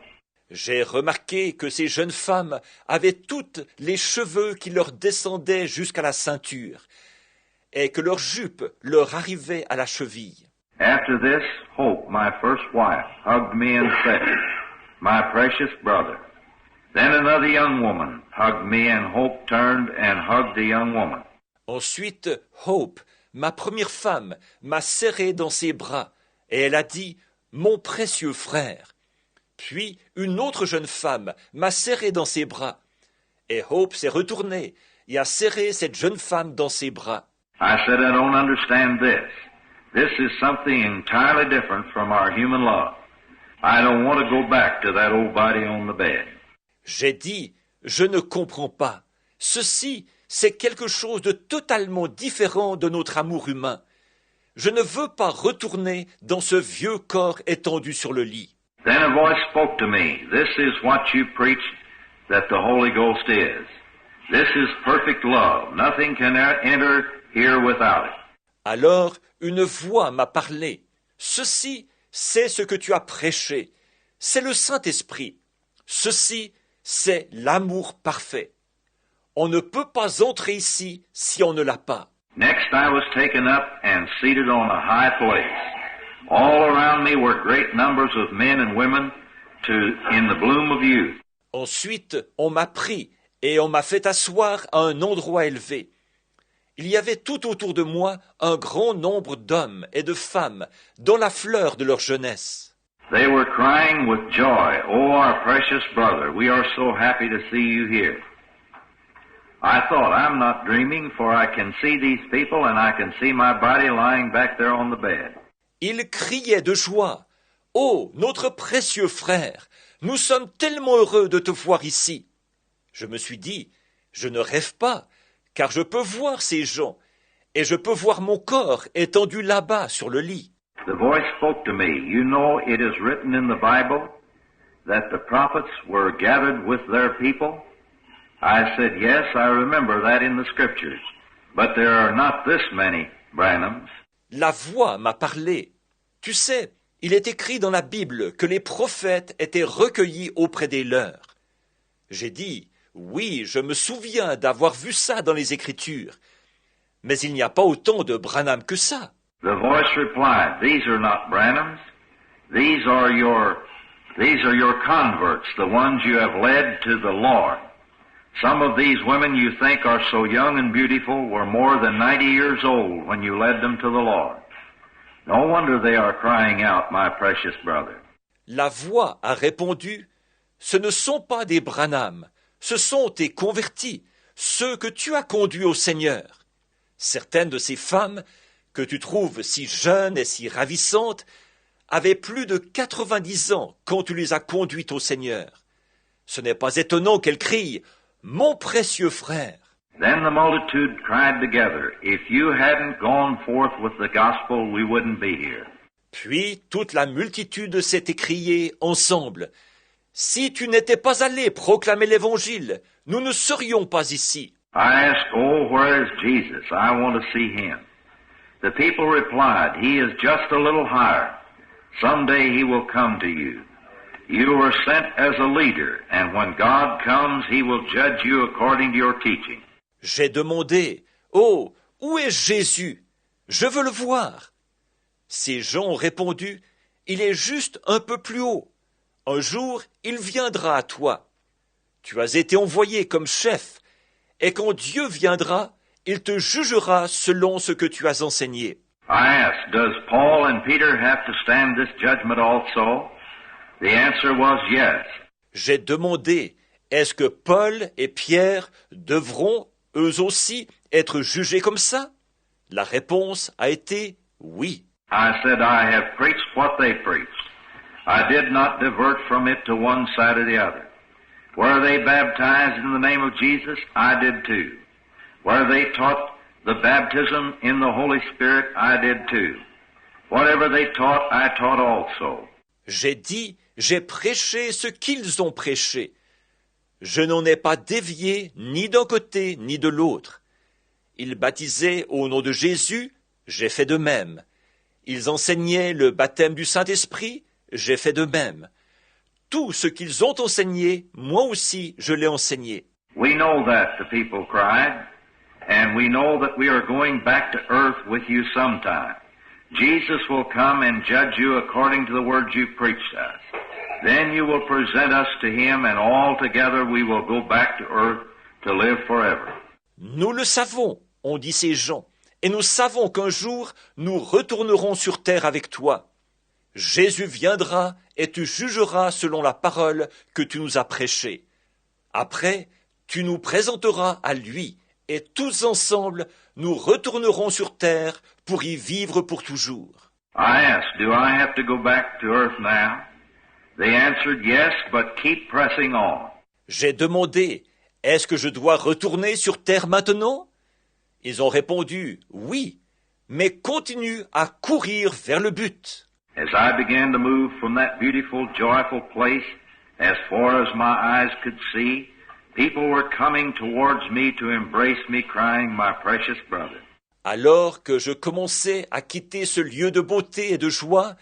J'ai remarqué que ces jeunes femmes avaient toutes les cheveux qui leur descendaient jusqu'à la ceinture, et que leurs jupes leur arrivaient à la cheville. After this, Hope, my first wife, hugged me and said, "My precious brother." Then another young woman hugged me, and Hope turned and hugged the young woman. Ensuite, Hope, ma première femme, m'a serré dans ses bras, et elle a dit « Mon précieux frère ». Puis, une autre jeune femme m'a serré dans ses bras, et Hope s'est retournée et a serré cette jeune femme dans ses bras. I said, I don't understand this. This is something entirely different from our human love. I don't want to go back to that old body on the bed. J'ai dit « Je ne comprends pas. Ceci, c'est quelque chose de totalement différent de notre amour humain. Je ne veux pas retourner dans ce vieux corps étendu sur le lit. » Then a voice spoke to me. This is what you preach that the Holy Ghost is. This is perfect love. Nothing can enter here without it. Alors une voix m'a parlé. Ceci, c'est ce que tu as prêché. C'est le Saint-Esprit. Ceci, c'est l'amour parfait. On ne peut pas entrer ici si on ne l'a pas. Next I was taken up and seated on a high place. All around me were great numbers of men and women in the bloom of youth. Ensuite, on m'a pris et on m'a fait asseoir à un endroit élevé. Il y avait tout autour de moi un grand nombre d'hommes et de femmes dans la fleur de leur jeunesse. They were crying with joy, "Oh, our precious brother, we are so happy to see you here." I thought, I'm not dreaming, for I can see these people and I can see my body lying back there on the bed. Ils criaient de joie. « Oh, notre précieux frère, nous sommes tellement heureux de te voir ici. » Je me suis dit, je ne rêve pas, car je peux voir ces gens, et je peux voir mon corps étendu là-bas sur le lit. The voice spoke to me. You know, it is written in the Bible that the prophets were gathered with their people. I said, yes, I remember that in the scriptures, but there are not this many Branhams. La voix m'a parlé. Tu sais, il est écrit dans la Bible que les prophètes étaient recueillis auprès des leurs. J'ai dit, oui, je me souviens d'avoir vu ça dans les Écritures, mais il n'y a pas autant de Branham que ça. The voice replied, these are not Branhams. These are your converts, the ones you have led to the Lord. Some of these women you think are so young and beautiful were more than 90 years old when you led them to the Lord. No wonder they are crying out, my precious brother. La voix a répondu, ce ne sont pas des Branham, ce sont tes convertis, ceux que tu as conduits au Seigneur. Certaines de ces femmes, que tu trouves si jeunes et si ravissantes, avaient plus de 90 ans quand tu les as conduites au Seigneur. Ce n'est pas étonnant qu'elles crient « Mon précieux frère ». Then the multitude cried together, if you hadn't gone forth with the gospel, we wouldn't be here. Puis toute la multitude s'est écriée ensemble, « Si tu n'étais pas allé proclamer l'Évangile, nous ne serions pas ici. » I asked, oh, where is Jesus? I want to see him. The people replied, he is just a little higher. Someday he will come to you. You were sent as a leader, and when God comes, he will judge you according to your teaching. J'ai demandé, « Oh, où est Jésus? Je veux le voir. » Ces gens ont répondu, « Il est juste un peu plus haut. Un jour, il viendra à toi. Tu as été envoyé comme chef, et quand Dieu viendra, il te jugera selon ce que tu as enseigné. » I asked, does Paul and Peter have to stand this judgment also? The answer was yes. J'ai demandé, « est-ce que Paul et Pierre devront, eux aussi, être jugés comme ça? La réponse a été oui. I said, I have preached what they preached. I did not divert from it to one side or the other. Were they baptized in the name of Jesus? I did too. Were they taught the baptism in the Holy Spirit? I did too. Whatever they taught, I taught also. J'ai dit, j'ai prêché ce qu'ils ont prêché. Je n'en ai pas dévié ni d'un côté ni de l'autre. Ils baptisaient au nom de Jésus, j'ai fait de même. Ils enseignaient le baptême du Saint-Esprit, j'ai fait de même. Tout ce qu'ils ont enseigné, moi aussi je l'ai enseigné. We know that, the people cried, and we know that we are going back to earth with you sometime. Jesus will come and judge you according to the words you preached us. Then you will present us to Him, and all together we will go back to earth to live forever. Nous le savons, ont dit ces gens, et nous savons qu'un jour nous retournerons sur terre avec toi. Jésus viendra et tu jugeras selon la parole que tu nous as prêchée. Après, tu nous présenteras à lui, et tous ensemble, nous retournerons sur terre pour y vivre pour toujours. I asked, do I have to go back to earth now? They answered yes, but keep pressing on. J'ai demandé, est-ce que je dois retourner sur terre maintenant? Ils ont répondu, oui, mais continue à courir vers le but. As I began to move from that beautiful, joyful place, as far as my eyes could see, people were coming towards me to embrace me, crying, my precious brother. Alors que je commençais à quitter ce lieu de beauté et de joie,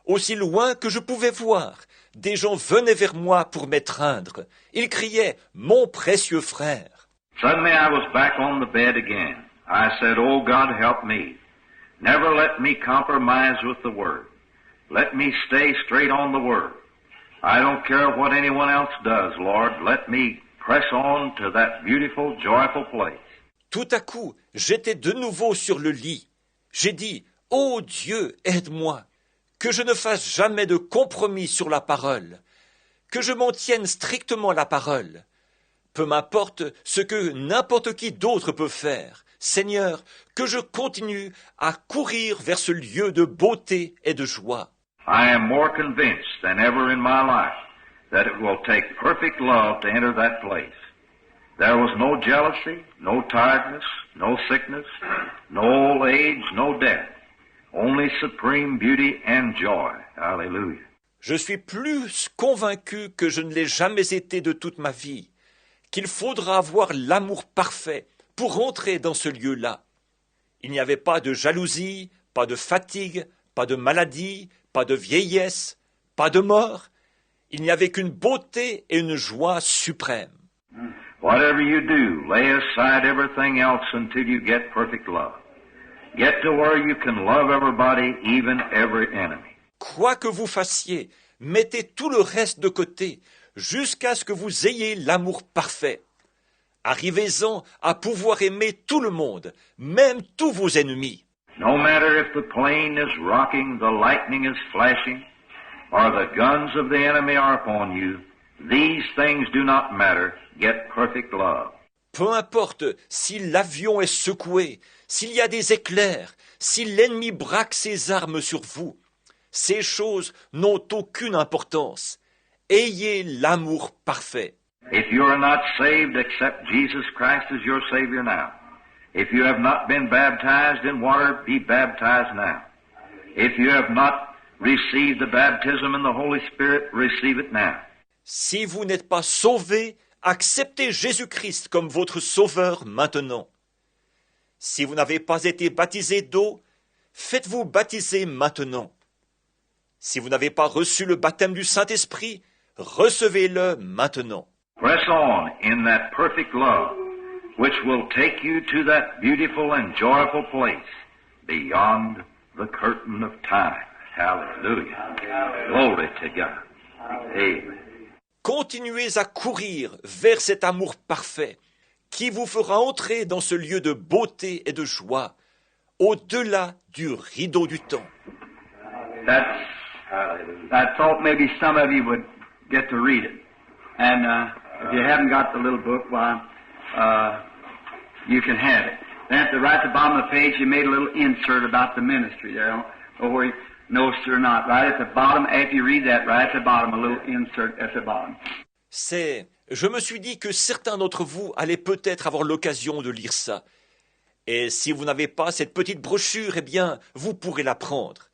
aussi loin que je pouvais voir, des gens venaient vers moi pour m'étreindre. Ils criaient, mon précieux frère. Suddenly I was back on the bed again. I said, oh God, help me. Never let me compromise with the Word. Let me stay straight on the Word. I don't care what anyone else does, Lord. Let me press on to that beautiful, joyful place. Tout à coup, j'étais de nouveau sur le lit. J'ai dit, ô Dieu, aide-moi, que je ne fasse jamais de compromis sur la parole, que je m'en tienne strictement à la parole. Peu m'importe ce que n'importe qui d'autre peut faire. Seigneur, que je continue à courir vers ce lieu de beauté et de joie. I am more convinced than ever in my life that it will take perfect love to enter that place. There was no jealousy, no tiredness, no sickness, no old age, no death. Only supreme beauty and joy. Hallelujah. Je suis plus convaincu que je ne l'ai jamais été de toute ma vie, qu'il faudra avoir l'amour parfait pour entrer dans ce lieu-là. Il n'y avait pas de jalousie, pas de fatigue, pas de maladie, pas de vieillesse, pas de mort. Il n'y avait qu'une beauté et une joie suprême. Whatever you do, lay aside everything else until you get perfect love. Get to where you can love everybody, even every enemy. Quoi que vous fassiez, mettez tout le reste de côté, jusqu'à ce que vous ayez l'amour parfait. Arrivez-en à pouvoir aimer tout le monde, même tous vos ennemis. No matter if the plane is rocking, the lightning is flashing, or the guns of the enemy are upon you, these things do not matter. Get perfect love. Peu importe si l'avion est secoué, s'il y a des éclairs, si l'ennemi braque ses armes sur vous, ces choses n'ont aucune importance. Ayez l'amour parfait. If you are not saved, accept Jesus Christ as your Savior now. If you have not been baptized in water, be baptized now. If you have not received the baptism in the Holy Spirit, receive it now. Si vous n'êtes pas sauvé, acceptez Jésus-Christ comme votre sauveur maintenant. Si vous n'avez pas été baptisé d'eau, faites-vous baptiser maintenant. Si vous n'avez pas reçu le baptême du Saint-Esprit, recevez-le maintenant. Press on in that perfect love, which will take you to that beautiful and joyful place beyond the curtain of time. Hallelujah. Glory to God. Amen. Continuez à courir vers cet amour parfait qui vous fera entrer dans ce lieu de beauté et de joie, au-delà du rideau du temps. I thought maybe some of you would get to read it. And If you haven't got the little book, why, you can have it. Then at the right at the bottom of the page, you made a little insert about the ministry there, or where you noticed it or not. Right at the bottom, after you read that, right at the bottom, a little insert at the bottom. Je me suis dit que certains d'entre vous allaient peut-être avoir l'occasion de lire ça. Et si vous n'avez pas cette petite brochure, eh bien, vous pourrez la prendre.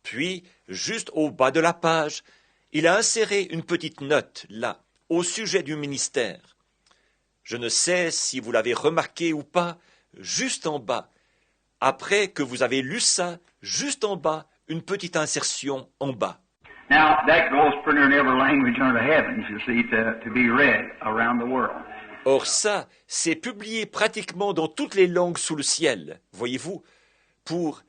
Puis, juste au bas de la page, il a inséré une petite note, là, au sujet du ministère. Je ne sais si vous l'avez remarqué ou pas, juste en bas. Après que vous avez lu ça, juste en bas, une petite insertion en bas. Now, that goes pretty in every language under heaven, you see, to be read around the world. Or ça, c'est publié pratiquement dans toutes les langues sous le ciel, voyez-vous, pour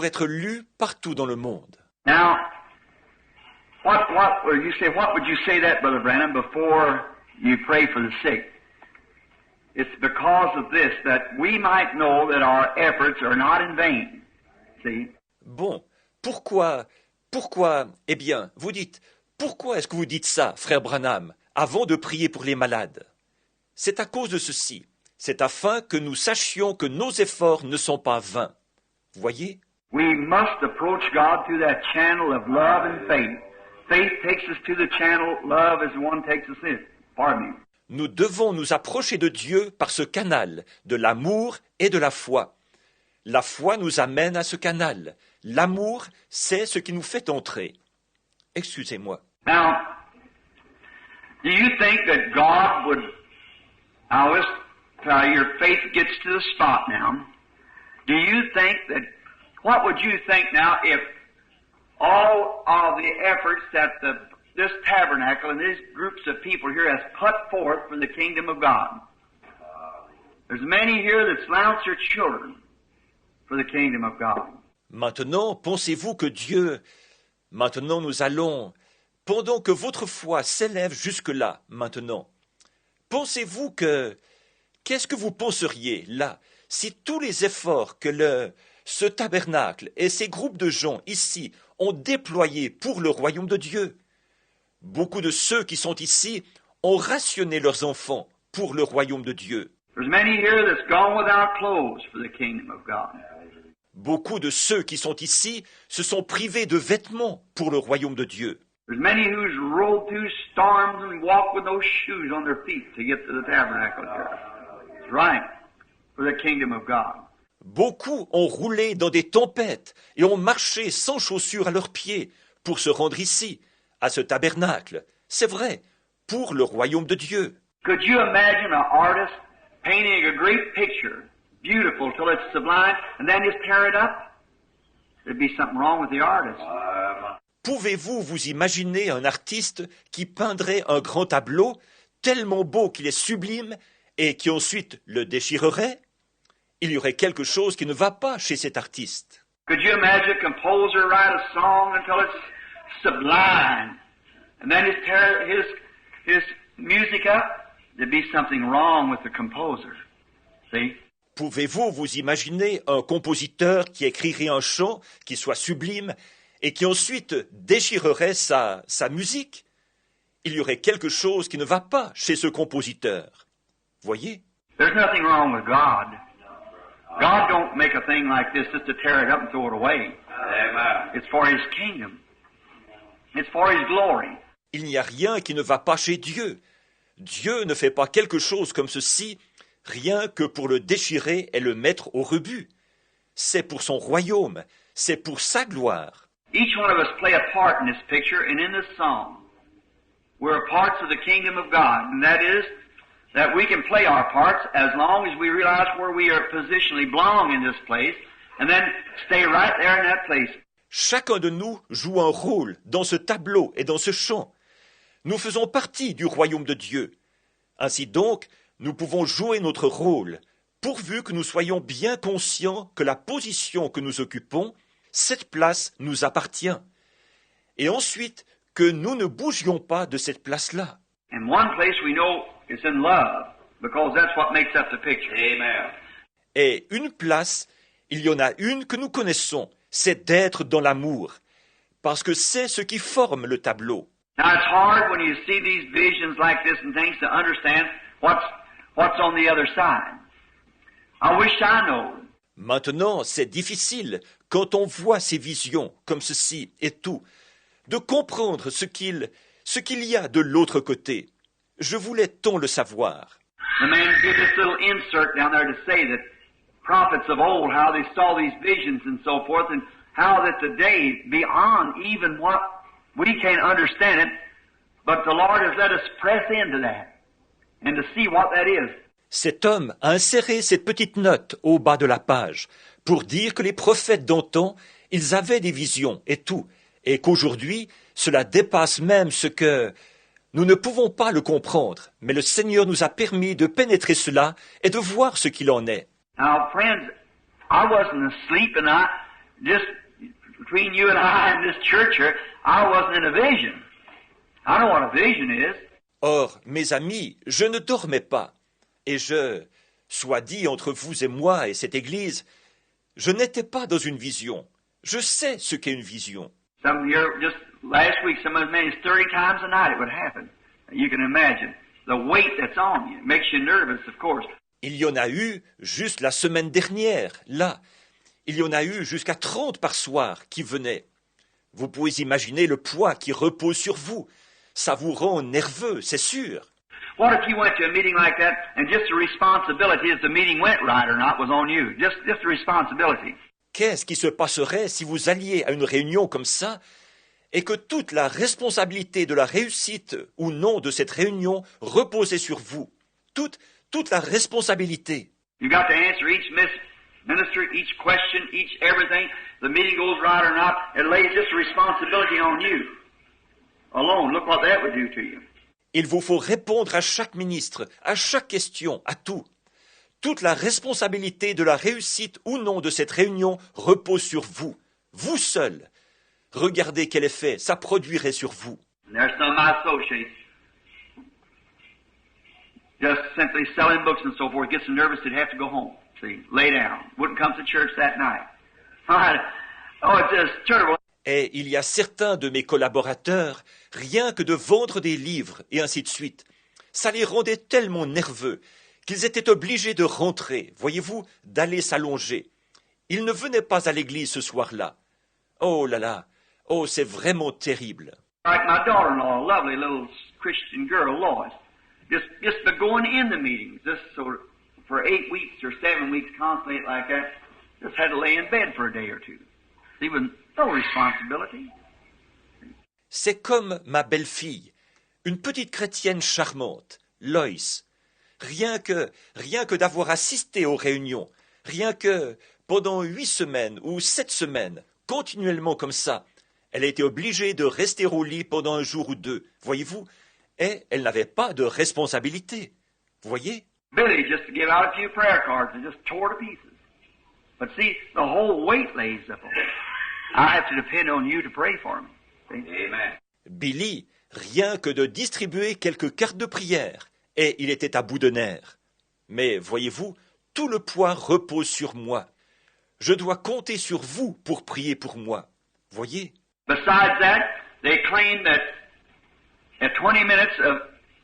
être lu partout dans le monde. Now, what would you say that, Brother Branham, before you pray for the sick? It's because of this, that we might know that our efforts are not in vain. See? Bon, pourquoi, eh bien, vous dites, pourquoi est-ce que vous dites ça, frère Branham, avant de prier pour les malades? C'est à cause de ceci. C'est afin que nous sachions que nos efforts ne sont pas vains. Voyez? We must approach God through that channel of love and faith. Faith takes us to the channel, love is the one takes us in. Pardon me. Nous devons nous approcher de Dieu par ce canal de l'amour et de la foi. La foi nous amène à ce canal. L'amour, c'est ce qui nous fait entrer. Excusez-moi. Now, do you think that God would, now let's tell you, your faith gets to the spot now. Do you think that, what would you think now if all of the efforts that this tabernacle and these groups of people here has put forth for the kingdom of God? There's many here that slounce their children for the kingdom of God. Maintenant, pensez-vous que Dieu, maintenant nous allons, pendant que votre foi s'élève jusque-là, maintenant, pensez-vous que, qu'est-ce que vous penseriez là, si tous les efforts que ce tabernacle et ces groupes de gens ici ont déployés pour le royaume de Dieu? Beaucoup de ceux qui sont ici ont rationné leurs enfants pour le royaume de Dieu. There's many here that's gone without clothes for the kingdom of God. Beaucoup de ceux qui sont ici se sont privés de vêtements pour le royaume de Dieu. There's many who's rode through storms and walked with no shoes on their feet to get to the tabernacle here. That's right, for the kingdom of God. Beaucoup ont roulé dans des tempêtes et ont marché sans chaussures à leurs pieds pour se rendre ici, à ce tabernacle. C'est vrai, pour le royaume de Dieu. Could you imagine an artist painting a great picture, beautiful till it's sublime, and then just tear it up? There'd be something wrong with the artist. Pouvez-vous vous imaginer un artiste qui peindrait un grand tableau tellement beau qu'il est sublime et qui ensuite le déchirerait? Il y aurait quelque chose qui ne va pas chez cet artiste. Could you imagine a composer write a song until it's sublime, and then just tear his music up? There'd be something wrong with the composer. See? Pouvez-vous vous imaginer un compositeur qui écrirait un chant qui soit sublime et qui ensuite déchirerait sa musique? Il y aurait quelque chose qui ne va pas chez ce compositeur. Voyez? There's nothing wrong with God. God don't make a thing like this just to tear it up and throw it away. It's for His kingdom. It's for His glory. Il n'y a rien qui ne va pas chez Dieu. Dieu ne fait pas quelque chose comme ceci, rien que pour le déchirer et le mettre au rebut. C'est pour son royaume, c'est pour sa gloire. Each one of us play a part in this picture and in this song. We're parts of the kingdom of God, and that is that we can play our parts as long as we realize where we are positionally belong in this place, and then stay right there in that place. Chacun de nous joue un rôle dans ce tableau et dans ce chant. Nous faisons partie du royaume de Dieu. Ainsi donc, nous pouvons jouer notre rôle, pourvu que nous soyons bien conscients que la position que nous occupons, cette place nous appartient. Et ensuite, que nous ne bougions pas de cette place-là. And one place we know is in love, because that's what makes up the picture. Amen. Et une place, il y en a une que nous connaissons, c'est d'être dans l'amour, parce que c'est ce qui forme le tableau. Now it's hard when you see these visions like this and things to understand what's on the other side. I wish I know. Maintenant, c'est difficile, quand on voit ces visions comme ceci et tout, de comprendre ce qu'il y a de l'autre côté. Je voulais tant le savoir. The man did this little insert down there to say that prophets of old, how they saw these visions and so forth, and how that today, beyond even what we can't understand it, but the Lord has let us press into that and to see what that is. Cet homme a inséré cette petite note au bas de la page pour dire que les prophètes d'antan, ils avaient des visions et tout, et qu'aujourd'hui, cela dépasse même ce que nous ne pouvons pas le comprendre, mais le Seigneur nous a permis de pénétrer cela et de voir ce qu'il en est. Now, friends, I wasn't asleep, and I just between you and I and this church here, I wasn't in a vision. I know what a vision is. Or, mes amis, je ne dormais pas, et soit dit entre vous et moi et cette Église, je n'étais pas dans une vision. Je sais ce qu'est une vision. Some here, just last week, some of the men, 30 times a night it would happen. You can imagine the weight that's on you. It makes you nervous, of course. Il y en a eu juste la semaine dernière, là. Il y en a eu jusqu'à 30 par soir qui venaient. Vous pouvez imaginer le poids qui repose sur vous. Ça vous rend nerveux, c'est sûr. What if you went to a meeting like that and just the responsibility if the meeting went right or not was on you? Just the responsibility. Qu'est-ce qui se passerait si vous alliez à une réunion comme ça et que toute la responsabilité de la réussite ou non de cette réunion reposait sur vous? Toute la responsabilité. You got to answer each minister, each question, each everything. The meeting goes right or not. It lays just a responsibility on you alone. Look what that would do to you. Il vous faut répondre à chaque ministre, à chaque question, à tout. Toute la responsabilité de la réussite ou non de cette réunion repose sur vous, vous seul. Regardez quel effet ça produirait sur vous. There's some of my associates just simply selling books and so forth, gets nervous, they'd have to go home. See, lay down. Wouldn't come to church that night. Oh, it's just terrible. Et il y a certains de mes collaborateurs, rien que de vendre des livres et ainsi de suite, ça les rendait tellement nerveux qu'ils étaient obligés de rentrer, voyez-vous, d'aller s'allonger. Ils ne venaient pas à l'église ce soir-là. Oh là là, oh c'est vraiment terrible. Like my daughter-in-law, a lovely little Christian girl, Lois, just the going in the meetings, just so for 8 weeks or 7 weeks, constantly like that, just had to lay in bed for a day or two. See, with no responsibility. C'est comme ma belle-fille, une petite chrétienne charmante, Lois. Rien que d'avoir assisté aux réunions, rien que pendant 8 semaines ou 7 semaines, continuellement comme ça, elle a été obligée de rester au lit pendant un jour ou deux, voyez-vous, et elle n'avait pas de responsabilité, voyez. Billy just gave out a few prayer cards and just tore to pieces. But see, the whole weight lays upon me. I have to depend on you to pray for me. See? Amen. Billy, rien que de distribuer quelques cartes de prière, et il était à bout de nerfs. Mais voyez-vous, tout le poids repose sur moi. Je dois compter sur vous pour prier pour moi. Voyez? Besides that, they claim that 20 minutes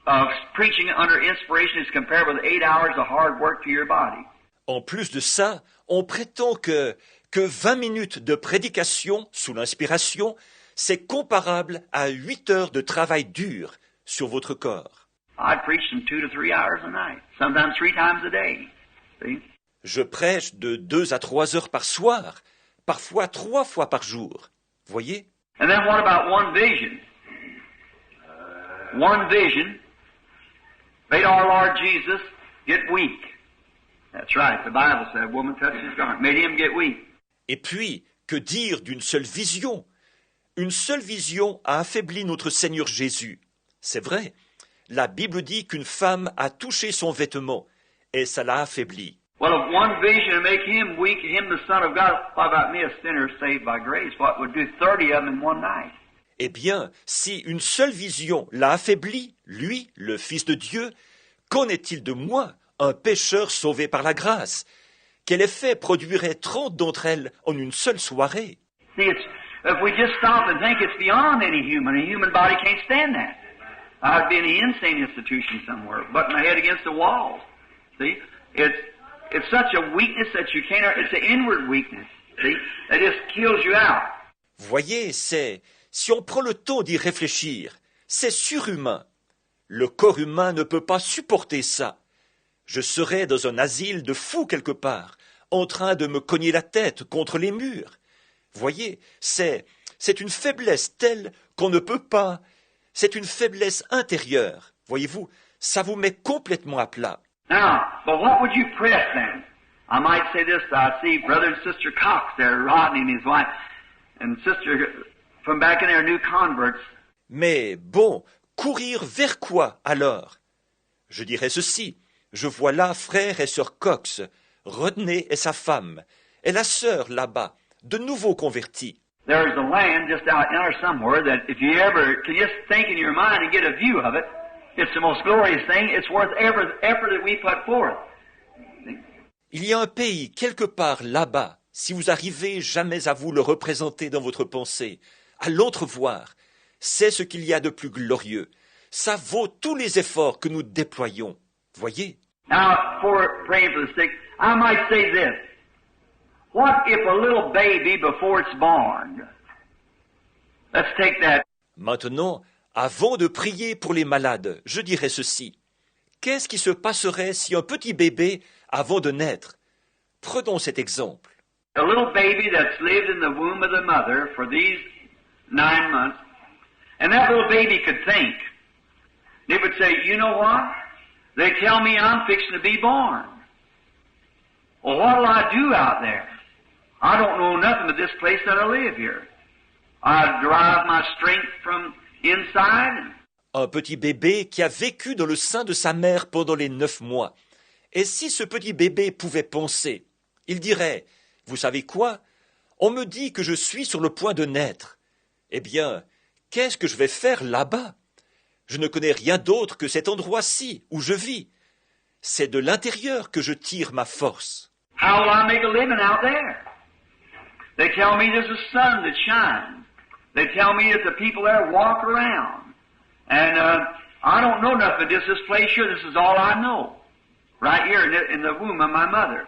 of preaching under inspiration is compared with 8 hours of hard work to your body. En plus de ça, on prétend que 20 minutes de prédication sous l'inspiration, c'est comparable à 8 heures de travail dur sur votre corps. I'd preach them 2 to 3 hours a night, sometimes 3 times a day. See? Je prêche de 2 à 3 heures par soir, parfois 3 fois par jour. Voyez? And then what about one vision? One vision made our Lord Jesus get weak. That's right. The Bible said, woman touched his garment, made him get weak. Et puis, que dire d'une seule vision? Une seule vision a affaibli notre Seigneur Jésus. C'est vrai. La Bible dit qu'une femme a touché son vêtement, et ça l'a affaibli. Well, if one vision would make him weak, him the Son of God, what about me, a sinner saved by grace? What would do 30 of them in one night? Eh bien, si une seule vision l'a affaibli, lui, le Fils de Dieu, qu'en est-il de moi, un pécheur sauvé par la grâce? Quel effet produirait 30 d'entre elles en une seule soirée? See, if we just stop and think it's beyond any human, a human body can't stand that. I'd be in an insane institution somewhere, butting my head against the wall. See? It's such a weakness that you can't, it's an inward weakness. See? That just kills you out. Voyez, si on prend le temps d'y réfléchir, c'est surhumain. Le corps humain ne peut pas supporter ça. Je serais dans un asile de fous quelque part, en train de me cogner la tête contre les murs. Voyez, c'est une faiblesse telle qu'on ne peut pas. C'est une faiblesse intérieure. Voyez-vous, ça vous met complètement à plat. Now, but what would you press then? I might say this, I see Brother and Sister Cox there, Rodney and his wife, and Sister from back in their new converts. Mais bon, courir vers quoi alors? Je dirais ceci. Je vois là frère et sœur Cox, Rodney et sa femme, et la sœur là-bas, de nouveaux convertis. There's a land just out there somewhere that if you ever can just think in your mind and get a view of it, it's the most glorious thing. It's worth every effort that we put forth. Il y a un pays quelque part là-bas, si vous arrivez jamais à vous le représenter dans votre pensée, à l'entrevoir, c'est ce qu'il y a de plus glorieux. Ça vaut tous les efforts que nous déployons. Voyez? Now, for praying for the sick, I might say this. What if a little baby before it's born? Let's take that. Maintenant, avant de prier pour les malades, je dirais ceci. Qu'est-ce qui se passerait si un petit bébé, avant de naître, prenons cet exemple. A little baby that's lived in the womb of the mother for these 9 months, and that little baby could think. They would say, you know what? They tell me I'm fixing to be born. Well, what'll I do out there? I don't know nothing but this place that I live here. I derive my strength from inside. Un petit bébé qui a vécu dans le sein de sa mère pendant les 9 mois. Et si ce petit bébé pouvait penser, il dirait, vous savez quoi? On me dit que je suis sur le point de naître. Eh bien, qu'est-ce que je vais faire là-bas? Je ne connais rien d'autre que cet endroit-ci où je vis. C'est de l'intérieur que je tire ma force. How will I make a living out there? They tell me there's a sun that shines. They tell me that the people there walk around. And I don't know nothing, just this place here, this is all I know. Right here in the womb of my mother.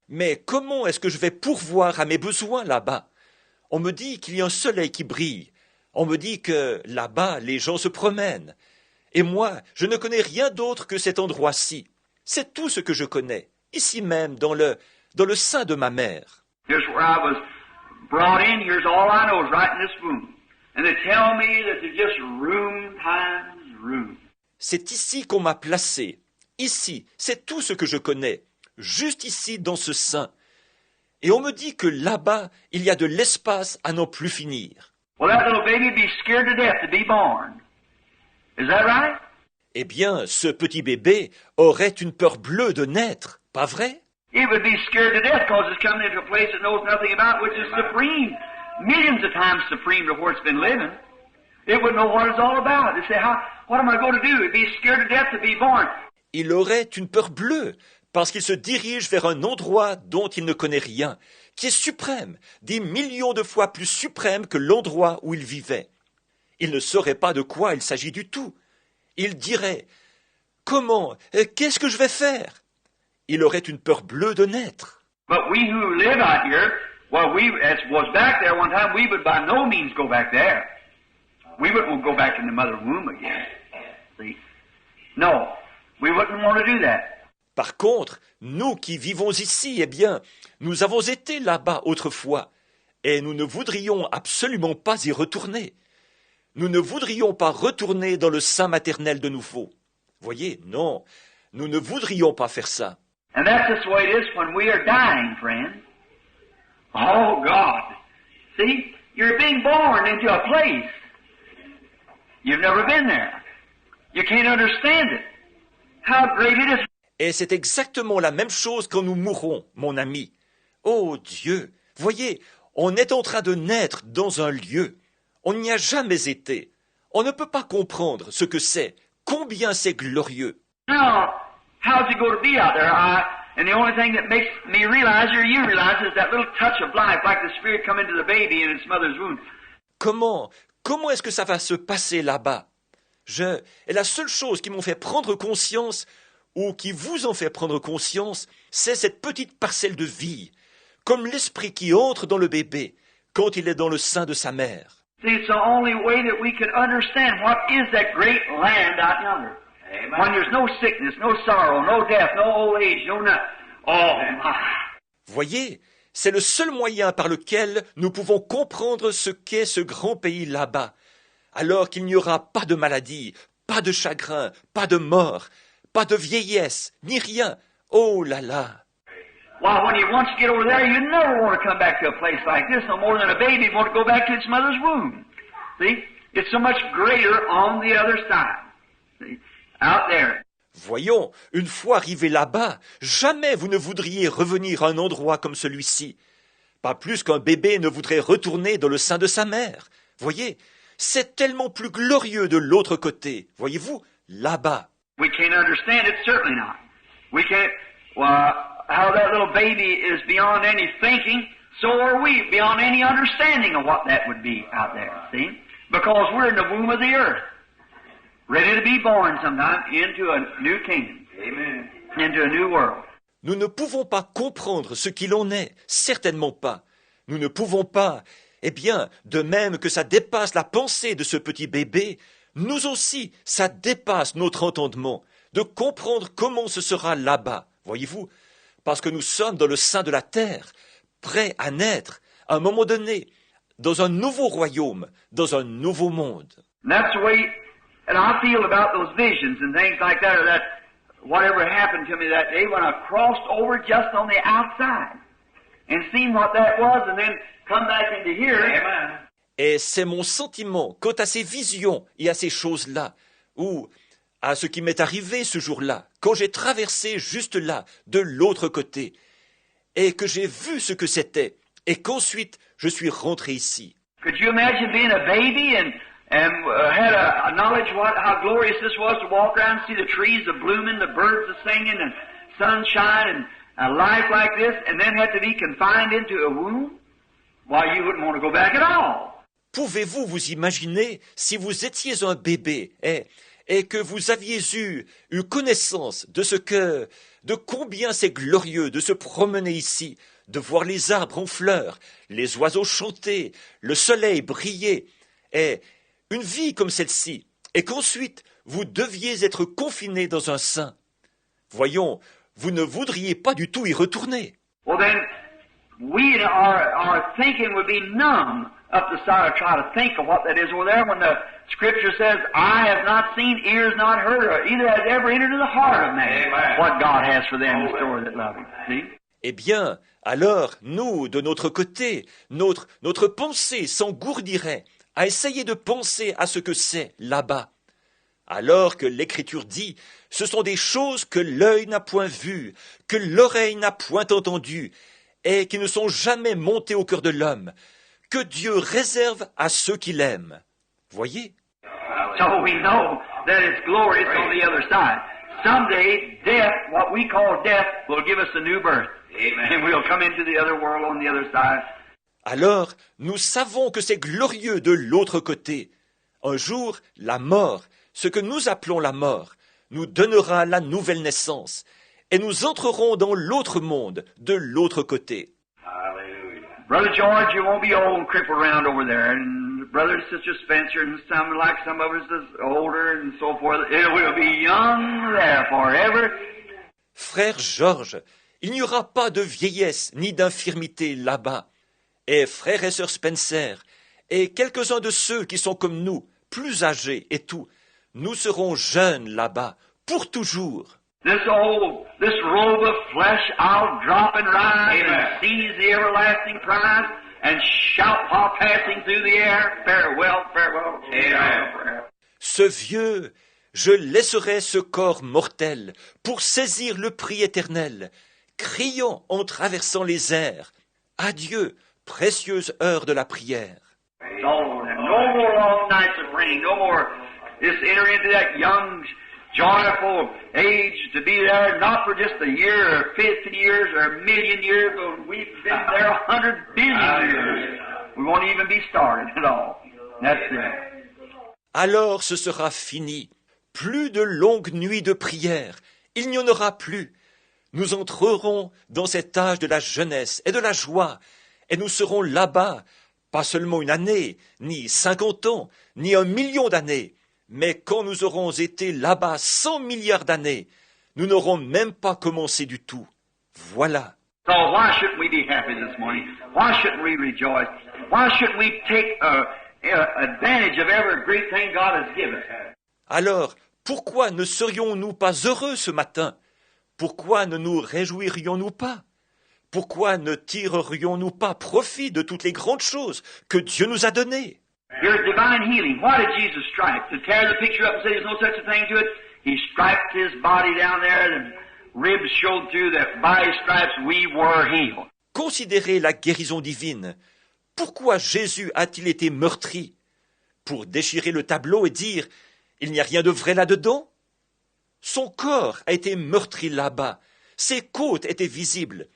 Mais comment est-ce que je vais pourvoir à mes besoins là-bas? On me dit qu'il y a un soleil qui brille. On me dit que là-bas, les gens se promènent. Et moi, je ne connais rien d'autre que cet endroit-ci. C'est tout ce que je connais, ici même, dans le sein de ma mère. Here's where I was brought in. Here's all I know is right in this womb. And they tell me that there's just room times room. C'est ici qu'on m'a placé. Ici, c'est tout ce que je connais. Juste ici, dans ce sein. Et on me dit que là-bas, il y a de l'espace à n'en plus finir. Well, that little baby would be scared to death to be born. Is that right? Eh bien, ce petit bébé aurait une peur bleue de naître, pas vrai? It would be scared to death because it's coming into a place it knows nothing about, which is supreme. Millions of times supreme to where it's been living. It wouldn't know what it's all about. They say, what am I going to do? It'd be scared to death to be born. Il aurait une peur bleue, parce qu'il se dirige vers un endroit dont il ne connaît rien, qui est suprême, des millions de fois plus suprême que l'endroit où il vivait. Il ne saurait pas de quoi il s'agit du tout. Il dirait, comment, qu'est-ce que je vais faire? Il aurait une peur bleue de naître. But we who live out here, well, we, as was back there one time, we would by no means go back there. We wouldn't go back in the mother womb again. See? No, we wouldn't want to do that. Par contre, nous qui vivons ici, eh bien, nous avons été là-bas autrefois, et nous ne voudrions absolument pas y retourner. Nous ne voudrions pas retourner dans le sein maternel de nouveau. Voyez, non, nous ne voudrions pas faire ça. And that's just the way it is when we are dying, friend. Oh, God. See, you're being born into a place. You've never been there. You can't understand it. How great it is. Et c'est exactement la même chose quand nous mourrons, mon ami. Oh Dieu, voyez, on est en train de naître dans un lieu. On n'y a jamais été. On ne peut pas comprendre ce que c'est, combien c'est glorieux. Now, how's it going to be out there? And the only thing that makes me realize, or you realize, is that little touch of life, like the Spirit come into the baby in its mother's womb. comment est-ce que ça va se passer là-bas? Et la seule chose qui m'ont fait prendre conscience, ou qui vous en fait prendre conscience, c'est cette petite parcelle de vie, comme l'esprit qui entre dans le bébé quand il est dans le sein de sa mère. See, it's the only way that we can understand what is that great land out yonder. Amen. When there's no sickness, no sorrow, no death, no old age, no nothing. Oh my! Voyez, c'est le seul moyen par lequel nous pouvons comprendre ce qu'est ce grand pays là-bas, alors qu'il n'y aura pas de maladie, pas de chagrin, pas de mort, pas de vieillesse, ni rien. Oh là là! Well, when you once get over there, you never want to come back to a place like this no more than a baby want to go back to its mother's womb. See? It's so much greater on the other side. See? Out there. Voyons, une fois arrivé là-bas, jamais vous ne voudriez revenir à un endroit comme celui-ci. Pas plus qu'un bébé ne voudrait retourner dans le sein de sa mère. Voyez, c'est tellement plus glorieux de l'autre côté. Voyez-vous, là-bas. We can't understand it, certainly not. We can't, well, how that little baby is beyond any thinking, so are we beyond any understanding of what that would be out there, see? Because we're in the womb of the earth, ready to be born sometime into a new kingdom. Amen. Into a new world. Nous ne pouvons pas comprendre ce qu'il en est, certainement pas. Nous ne pouvons pas, eh bien, de même que ça dépasse la pensée de ce petit bébé, nous aussi, ça dépasse notre entendement, de comprendre comment ce sera là-bas, voyez-vous, parce que nous sommes dans le sein de la terre, prêts à naître, à un moment donné, dans un nouveau royaume, dans un nouveau monde. And that's the way, and I feel about those visions and things like that, or that whatever happened to me that day when I crossed over just on the outside and seen what that was and then come back into here. Amen. Et c'est mon sentiment quant à ces visions et à ces choses-là, ou à ce qui m'est arrivé ce jour-là, quand j'ai traversé juste là, de l'autre côté, et que j'ai vu ce que c'était, et qu'ensuite je suis rentré ici. Could you imagine being a baby and had a knowledge how glorious this was to walk around and see the trees a blooming, the birds a singing, and sunshine and a life like this, and then had to be confined into a womb? Why, you wouldn't want to go back at all. Pouvez-vous vous imaginer si vous étiez un bébé et que vous aviez eu connaissance de combien c'est glorieux de se promener ici, de voir les arbres en fleurs, les oiseaux chanter, le soleil briller, et une vie comme celle-ci, et qu'ensuite vous deviez être confiné dans un sein. Voyons, vous ne voudriez pas du tout y retourner. Well then, our thinking would be numb up the side of trying to think of what that is over there when the Scripture says, "Eye have not seen, ears not heard, or either has ever entered into the heart of man Amen. What God has for them in store that love Him." See? Eh bien, alors, nous, de notre côté, notre pensée s'engourdirait à essayer de penser à ce que c'est là-bas. Alors que l'Écriture dit, ce sont des choses que l'œil n'a point vues, que l'oreille n'a point entendues, et qui ne sont jamais montées au cœur de l'homme, que Dieu réserve à ceux qui l'aiment. Voyez? So we know that it's glorious on the other side. Someday, death, what we call death, will give us a new birth. Amen. And we'll come into the other world on the other side. Alors, nous savons que c'est glorieux de l'autre côté. Un jour, la mort, ce que nous appelons la mort, nous donnera la nouvelle naissance, et nous entrerons dans l'autre monde, de l'autre côté. Hallelujah. Brother George, you won't be old and crippled around over there, and Brother and Sister Spencer, and some like some of us is older and so forth. It will be young there forever. Frère Georges, il n'y aura pas de vieillesse ni d'infirmité là-bas. Et frère et sœur Spencer, et quelques-uns de ceux qui sont comme nous, plus âgés et tout, nous serons jeunes là-bas, pour toujours. This robe of flesh I'll drop and rise and seize the everlasting prize and shout while passing through the air, farewell, farewell, farewell. Ce vieux, je laisserai ce corps mortel pour saisir le prix éternel, criant en traversant les airs, adieu, précieuse heure de la prière. No more long nights of praying, no more just enter into that young, joyful age to be there, not for just a year or 50 years or a million years, but we've been there 100 billion years. We won't even be started at all. That's it. Alors ce sera fini. Plus de longues nuits de prière. Il n'y en aura plus. Nous entrerons dans cet âge de la jeunesse et de la joie, et nous serons là-bas, pas seulement une année, ni 50 ans, ni 1 million d'années, mais quand nous aurons été là-bas 100 milliards d'années, nous n'aurons même pas commencé du tout. Voilà. So why shouldn't we be happy this morning? Why shouldn't we rejoice? Why shouldn't we take advantage of every great thing God has given? Alors, pourquoi ne serions-nous pas heureux ce matin? Pourquoi ne nous réjouirions-nous pas? Pourquoi ne tirerions-nous pas profit de toutes les grandes choses que Dieu nous a données? Here's divine healing. Why did Jesus strike? To tear the picture up and say there's no such a thing to it? He striped his body down there and ribs showed through that by his stripes we were healed. Considérez la guérison divine. Pourquoi Jésus a-t-il été meurtri? Pour déchirer le tableau et dire « Il n'y a rien de vrai là-dedans » Son corps a été meurtri là-bas. Ses côtes étaient visibles.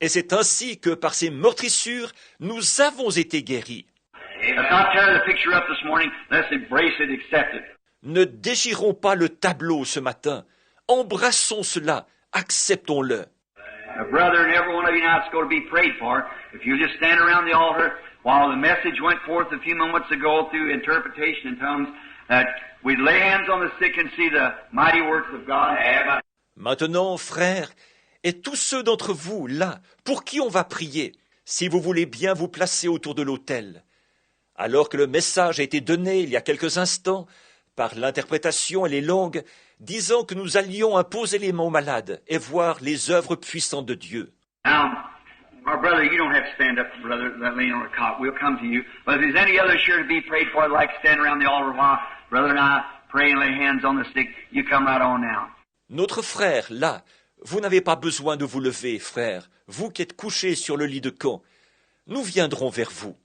Et c'est ainsi que par ces meurtrissures, nous avons été guéris. Let's not tear the picture up this morning. Let's embrace it, accept it. Ne déchirons pas le tableau ce matin. Embrassons cela, acceptons-le. Brother and every one of you now that's going to be prayed for, if you just stand around the altar while the message went forth a few moments ago through interpretation in tongues, that we'd lay hands on the sick and see the mighty works of God. Maintenant, frères, et tous ceux d'entre vous, là, pour qui on va prier, si vous voulez bien vous placer autour de l'autel. Alors que le message a été donné il y a quelques instants, par l'interprétation et les langues, disant que nous allions imposer les mains aux malades et voir les œuvres puissantes de Dieu. Now, our brother, you don't have to stand up, brother, laying on a cot. We'll come to you. But if there's any others here to be prayed for, I'd like to stand around the altar while brother and I pray and lay hands on the sick. You come right on now. Notre frère, là, vous n'avez pas besoin de vous lever, frère, vous qui êtes couchés sur le lit de camp. Nous viendrons vers vous.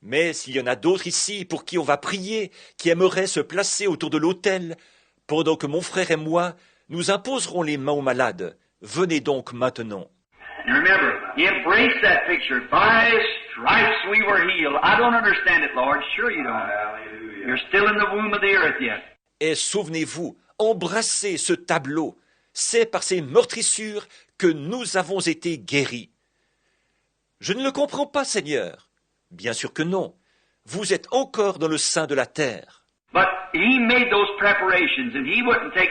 Mais s'il y en a d'autres ici pour qui on va prier, qui aimeraient se placer autour de l'autel, pendant que mon frère et moi, nous imposerons les mains aux malades, venez donc maintenant. And remember, embrace that picture. By his stripes we were healed. I don't understand it, Lord. Sure you don't. You're still in the womb of the earth yet. Et souvenez-vous, embrassez ce tableau. C'est par ces meurtrissures que nous avons été guéris. Je ne le comprends pas, Seigneur. Bien sûr que non. Vous êtes encore dans le sein de la terre. But he made those preparations, and he wouldn't take.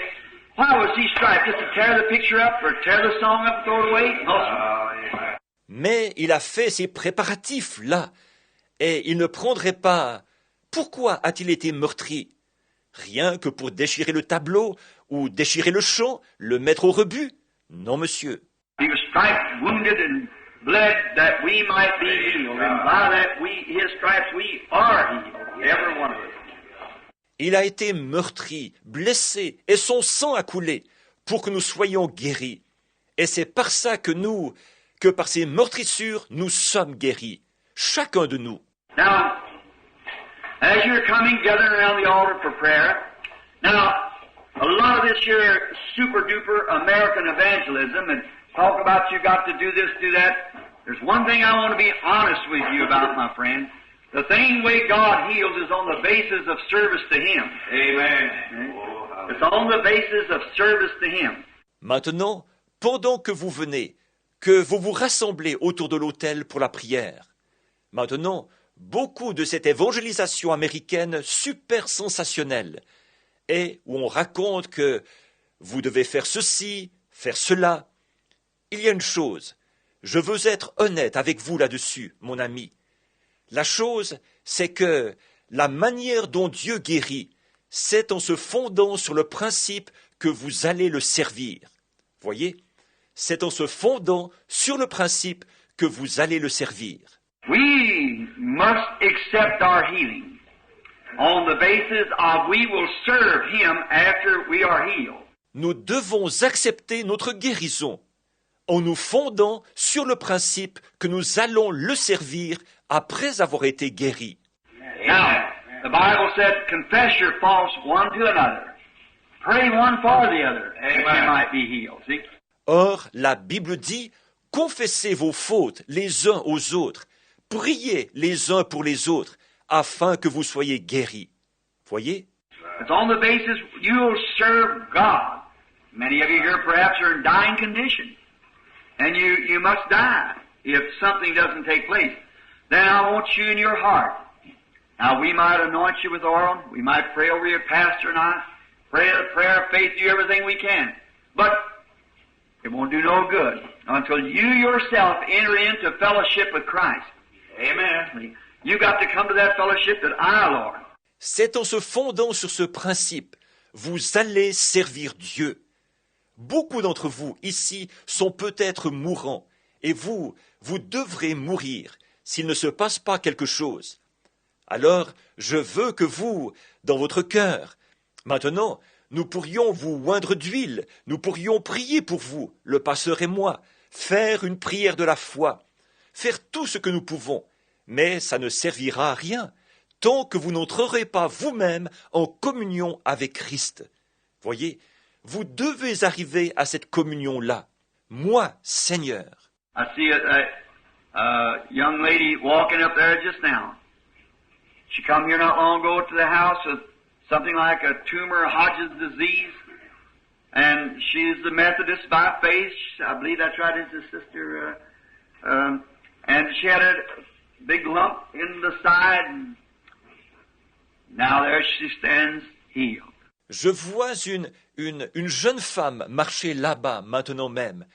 Why was he striped? Just to tear the picture up or tear the song up and throw it away? No, sir. Mais il a fait ses préparatifs là, et il ne prendrait pas. Pourquoi a-t-il été meurtri? Rien que pour déchirer le tableau ou déchirer le chant, le mettre au rebut? Non, monsieur. He was striped, wounded, and bled that we might be healed, and by that his stripes we are healed, every one of us. Il a été meurtri, blessé, et son sang a coulé pour que nous soyons guéris. Et c'est par ça que par ces meurtrissures, nous sommes guéris, chacun de nous. Now, as you're coming, gathering around the altar for prayer, now, a lot of this here super-duper American evangelism and talk about you got to do this, do that. There's one thing I want to be honest with you about, my friend. The same way God heals is on the basis of service to Him. Amen. It's on the basis of service to Him. Maintenant, pendant que vous venez, que vous vous rassemblez autour de l'autel pour la prière, maintenant, beaucoup de cette évangélisation américaine super sensationnelle, et où on raconte que vous devez faire ceci, faire cela, il y a une chose, je veux être honnête avec vous là-dessus, mon ami. La chose, c'est que la manière dont Dieu guérit, c'est en se fondant sur le principe que vous allez le servir. Voyez, c'est en se fondant sur le principe que vous allez le servir. We must accept our healing on the basis of we will serve Him after we are healed. Nous devons accepter notre guérison en nous fondant sur le principe que nous allons le servir après avoir été guéris. Now, the Bible said, confess your faults one to another. Pray one for the other, that you might be healed. See? Or, la Bible dit, confessez vos fautes les uns aux autres, priez les uns pour les autres, afin que vous soyez guéris. Voyez? It's on the basis you'll serve God. Many of you here perhaps are in dying condition. And you must die if something doesn't take place. Then I want you in your heart. Now we might anoint you with oil. We might pray over your pastor and I. Pray a prayer of faith, do everything we can. But it won't do no good until you yourself enter into fellowship with Christ. Amen. You got to come to that fellowship that I, Lord. C'est en se fondant sur ce principe, vous allez servir Dieu. Beaucoup d'entre vous ici sont peut-être mourants, et vous devrez mourir s'il ne se passe pas quelque chose. Alors, je veux que vous, dans votre cœur, maintenant, nous pourrions vous oindre d'huile, nous pourrions prier pour vous, le pasteur et moi, faire une prière de la foi, faire tout ce que nous pouvons, mais ça ne servira à rien tant que vous n'entrerez pas vous-même en communion avec Christ. Voyez, vous devez arriver à cette communion-là. Moi, Seigneur. I see a young lady walking up there just now. She come here not long ago to the house with something like a tumor, Hodgkin's disease, and she's a Methodist by faith. I believe that's right, is the sister. And she had a big lump in the side, and now there she stands healed. Je vois une jeune femme marcher là-bas maintenant même.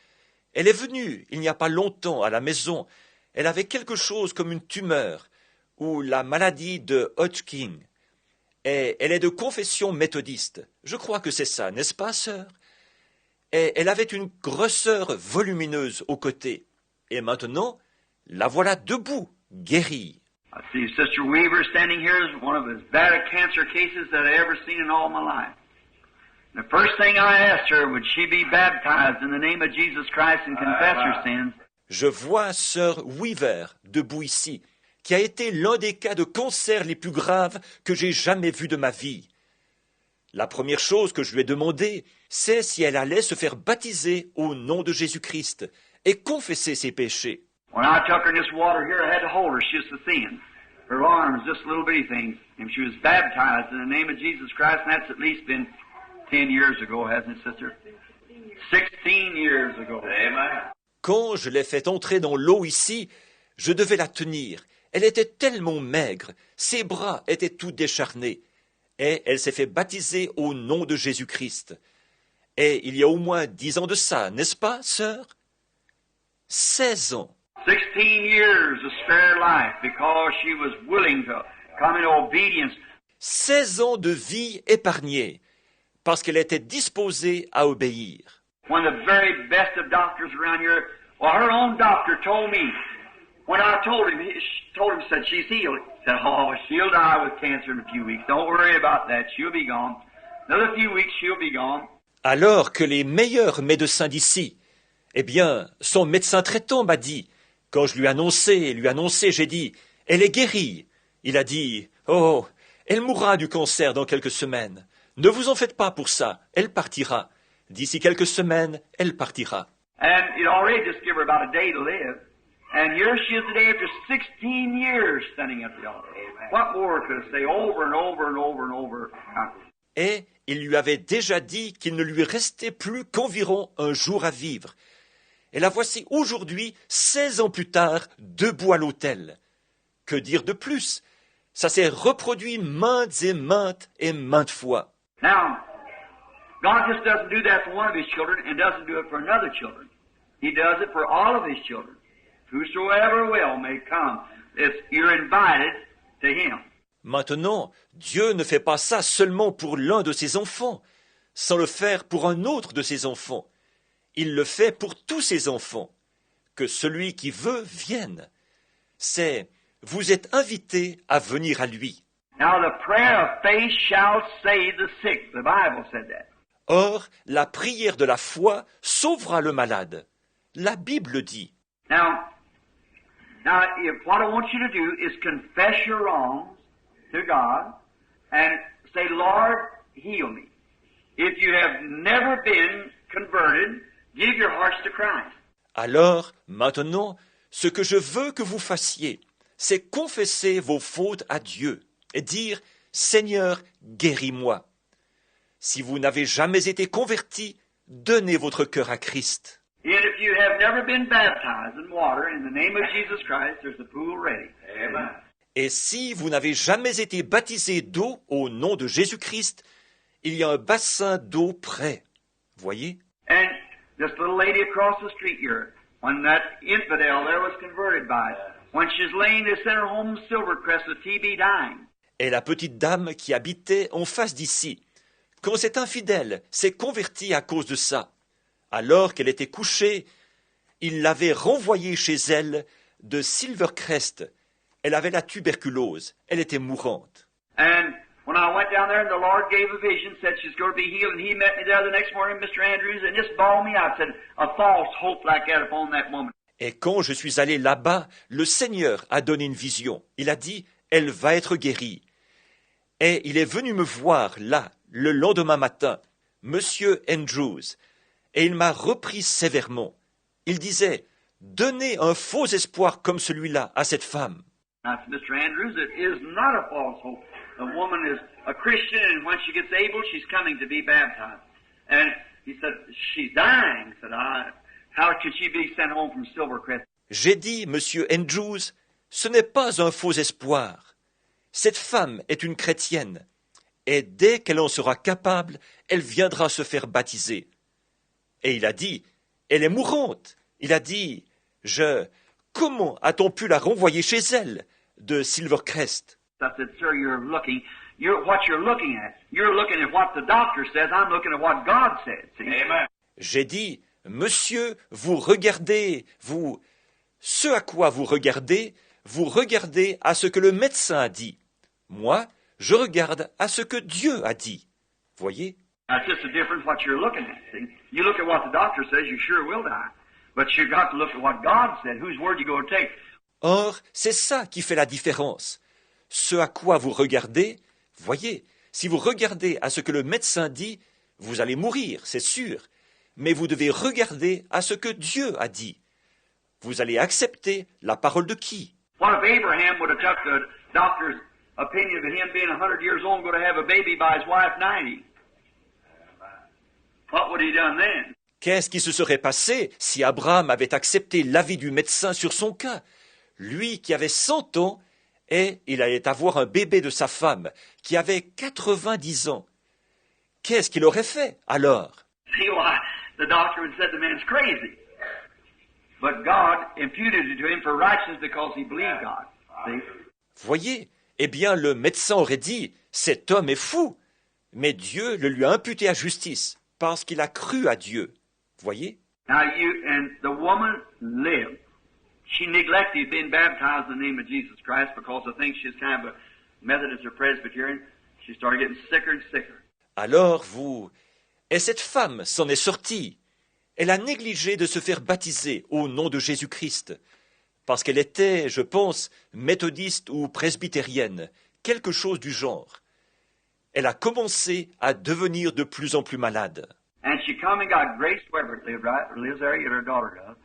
Elle est venue il n'y a pas longtemps à la maison. Elle avait quelque chose comme une tumeur ou la maladie de Hodgkin. Et elle est de confession méthodiste. Je crois que c'est ça, n'est-ce pas, sœur? Et elle avait une grosseur volumineuse au côté. Et maintenant, la voilà debout, guérie. I see Sister Weaver standing here is one of as bad a cancer cases that I ever seen in all my life. The first thing I asked her, would she be baptized in the name of Jesus Christ and confess her sins? Je vois sœur Weaver debout ici, qui a été l'un des cas de cancer les plus graves que j'ai jamais vus de ma vie. La première chose que je lui ai demandé, c'est si elle allait se faire baptiser au nom de Jésus-Christ et confesser ses péchés. When I took her in this water here, I had to hold her. She was so thin. Her arms, just little bitty things. And she was baptized in the name of Jesus Christ, and that's at least been 10 years ago, hasn't it, sister? 16 years ago. Amen. Quand je l'ai fait entrer dans l'eau ici, je devais la tenir. Elle était tellement maigre, ses bras étaient tout décharnés. Et elle s'est fait baptiser au nom de Jésus-Christ. Et il y a au moins 10 ans de ça, n'est-ce pas, sœur? 16 ans. 16 years of spare life because she was willing to come in obedience. 16 ans de vie épargnée parce qu'elle était disposée à obéir. When the very best of doctors around here, well, her own doctor told me, when I told him, said she's healed. He said, oh, she'll die with cancer in a few weeks. Don't worry about that. She'll be gone. Another few weeks, she'll be gone. Alors que les meilleurs médecins d'ici, eh bien, son médecin traitant m'a dit, quand je lui annonçais, j'ai dit, elle est guérie. Il a dit, oh, elle mourra du cancer dans quelques semaines. Ne vous en faites pas pour ça, elle partira. D'ici quelques semaines, elle partira. And it already just give her about a day to live. And here she is today after 16 years standing at the altar. What more could I say over and over and over and over? Et il lui avait déjà dit qu'il ne lui restait plus qu'environ un jour à vivre. Et la voici aujourd'hui, 16 ans plus tard, debout à l'autel. Que dire de plus? Ça s'est reproduit maintes et maintes fois. Now, God just doesn't do that for one of His children and doesn't do it for another children. He does it for all of His children. Whosoever will may come. You're invited to Him. Maintenant, Dieu ne fait pas ça seulement pour l'un de ses enfants, sans le faire pour un autre de ses enfants. Il le fait pour tous ses enfants. Que celui qui veut vienne. C'est, vous êtes invités à venir à lui. Now the prayer of faith shall save the sick. The Bible said that. Or, la prière de la foi sauvera le malade. La Bible dit. Now, what I want you to do is confess your wrongs to God and say, Lord, heal me. If you have never been converted, give your hearts to Christ. Alors, maintenant, ce que je veux que vous fassiez, c'est confesser vos fautes à Dieu et dire « Seigneur, guéris-moi ». Si vous n'avez jamais été converti, donnez votre cœur à Christ. And if you have never been baptized in water in the name of Jesus Christ, there's a pool ready. Amen. Et si vous n'avez jamais été baptisé d'eau au nom de Jésus-Christ, il y a un bassin d'eau prêt. Voyez? And this little lady across the street here, when that infidel there was converted by it, when she's laying this in her home Silvercrest with TB dying. Et la petite dame qui habitait en face d'ici, quand cet infidèle s'est converti à cause de ça, alors qu'elle était couchée, il l'avait renvoyée chez elle de Silvercrest. Elle avait la tuberculose. Elle était mourante. And when I went down there and the Lord gave a vision, said she's going to be healed, and He met me there the next morning, Mr. Andrews, and just bawled me out, said a false hope like that upon that woman. Et quand je suis allé là-bas, le Seigneur a donné une vision. Il a dit, elle va être guérie. Et il est venu me voir là, le lendemain matin, Monsieur Andrews, et il m'a repris sévèrement. Il disait, donnez un faux espoir comme celui-là à cette femme. I said, Mr. Andrews, it is not a false hope. The woman is a Christian, and when she gets able, she's coming to be baptized. And he said, she's dying. I said, how could she be sent home from Silvercrest? J'ai dit, Monsieur Andrews, ce n'est pas un faux espoir. Cette femme est une chrétienne, et dès qu'elle en sera capable, elle viendra se faire baptiser. Et il a dit, elle est mourante. Il a dit, comment a-t-on pu la renvoyer chez elle de Silvercrest? I said, sir, what you're looking at. You're looking at what the doctor says. I'm looking at what God said. See? Amen. J'ai dit, monsieur, vous regardez, ce à quoi vous regardez à ce que le médecin a dit. Moi, je regarde à ce que Dieu a dit. Voyez? That's just the difference what you're looking at. See? You look at what the doctor says, you sure will die. But you got to look at what God said. Whose word you going to take? Or, c'est ça qui fait la différence. Ce à quoi vous regardez, voyez, si vous regardez à ce que le médecin dit, vous allez mourir, c'est sûr. Mais vous devez regarder à ce que Dieu a dit. Vous allez accepter la parole de qui? What if Abraham would have took the doctor's opinion of him being 100 years old and going to have a baby by his wife 90? What would he done then? Qu'est-ce qui se serait passé si Abraham avait accepté l'avis du médecin sur son cas? Lui qui avait 100 ans, et il allait avoir un bébé de sa femme qui avait 90 ans. Qu'est-ce qu'il aurait fait alors? See why the doctor would have said the man's crazy. But God imputed it to him for righteousness because he believed God. See? Voyez, eh bien le médecin aurait dit, cet homme est fou. Mais Dieu le lui a imputé à justice parce qu'il a cru à Dieu. Voyez? Now and the woman lived. She neglected being baptized in the name of Jesus Christ because I think she's kind of a Methodist or Presbyterian. She started getting sicker and sicker. Alors et cette femme s'en est sortie. Elle a négligé de se faire baptiser au nom de Jésus-Christ, parce qu'elle était, je pense, méthodiste ou presbytérienne, quelque chose du genre. Elle a commencé à devenir de plus en plus malade. And she come and got Grace Weber lives there, her daughter does.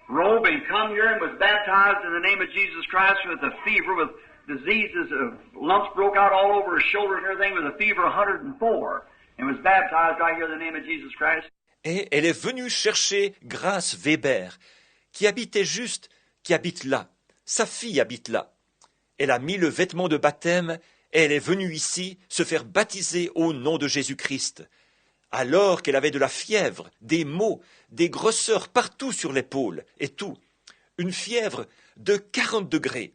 Robe and come here and was baptized in the name of Jesus Christ with a fever, with diseases, lumps broke out all over her shoulders and everything, with a fever 104, and was baptized right here in the name of Jesus Christ. Et elle est venue chercher Grace Weber, qui habite là. Sa fille habite là. Elle a mis le vêtement de baptême et elle est venue ici se faire baptiser au nom de Jésus-Christ. Alors qu'elle avait de la fièvre, des maux, des grosseurs partout sur l'épaule et tout. Une fièvre de 40 degrés.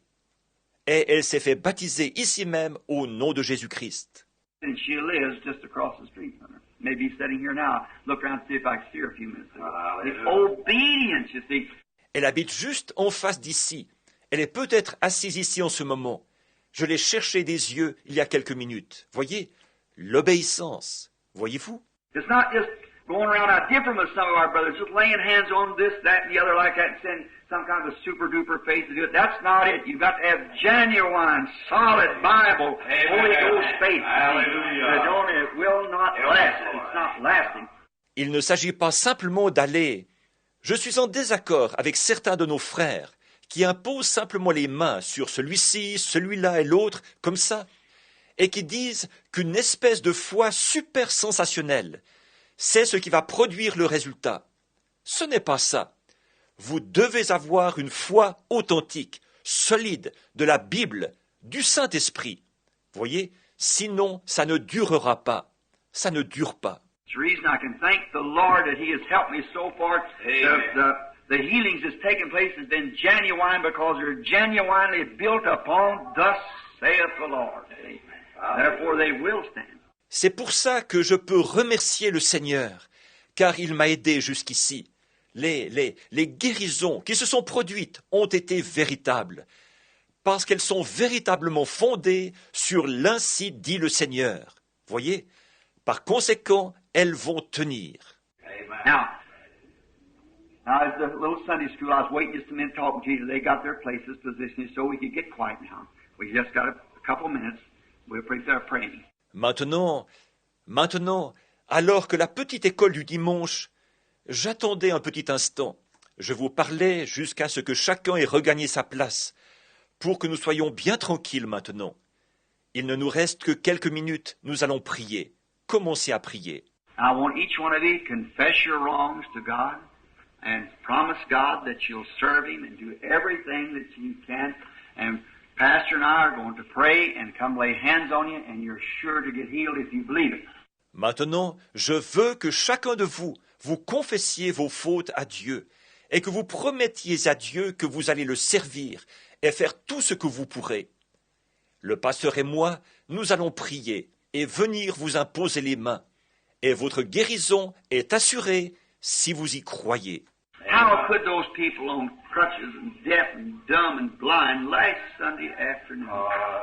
Et elle s'est fait baptiser ici même au nom de Jésus-Christ. And she lives just across the street from her. Maybe sitting here now. Look around and see if I can see her a few minutes ago. The obedience, you see. Elle habite juste en face d'ici. Elle est peut-être assise ici en ce moment. Je l'ai cherchée des yeux il y a quelques minutes. Voyez, l'obéissance. Voyez-vous? It's not just going around out different with some of our brothers, just laying hands on this, that, and the other like that and saying some kind of a super duper faith to do it. That's not it. You've got to have genuine, solid Bible, Holy Ghost faith. Hallelujah. It will not last. It's not lasting. Il ne s'agit pas simplement d'aller. Je suis en désaccord avec certains de nos frères qui imposent simplement les mains sur celui-ci, celui-là et l'autre, comme ça, et qui disent qu'une espèce de foi super sensationnelle, c'est ce qui va produire le résultat. Ce n'est pas ça. Vous devez avoir une foi authentique, solide, de la Bible, du Saint-Esprit. Voyez, sinon ça ne durera pas. Ça ne dure pas. It's the reason I can thank the Lord that He has helped me so far. The healings that's taken place has been genuine because they're genuinely built upon thus saith the Lord. Therefore they will stand. C'est pour ça que je peux remercier le Seigneur, car il m'a aidé jusqu'ici. Les guérisons qui se sont produites ont été véritables, parce qu'elles sont véritablement fondées sur l'Ainsi dit le Seigneur. Voyez, par conséquent, elles vont tenir. Now, as the little Sunday school, I was waiting just a minute talking to you. They got their places positioned so we could get quiet now. We just got a couple minutes. We'll pray there praying. Maintenant, alors que la petite école du dimanche, j'attendais un petit instant. Je vous parlais jusqu'à ce que chacun ait regagné sa place, pour que nous soyons bien tranquilles maintenant. Il ne nous reste que quelques minutes, nous allons prier. Commencez à prier. I want each one of you to confess your wrongs to God and promise God that you'll serve Him and do everything that you can. And Pastor and I are going to pray and come lay hands on you, and you're sure to get healed if you believe it. Maintenant, je veux que chacun de vous confessiez vos fautes à Dieu et que vous promettiez à Dieu que vous allez le servir et faire tout ce que vous pourrez. Le pasteur et moi, nous allons prier et venir vous imposer les mains. Et votre guérison est assurée si vous y croyez. How could those people on crutches and deaf and dumb and blind last Sunday afternoon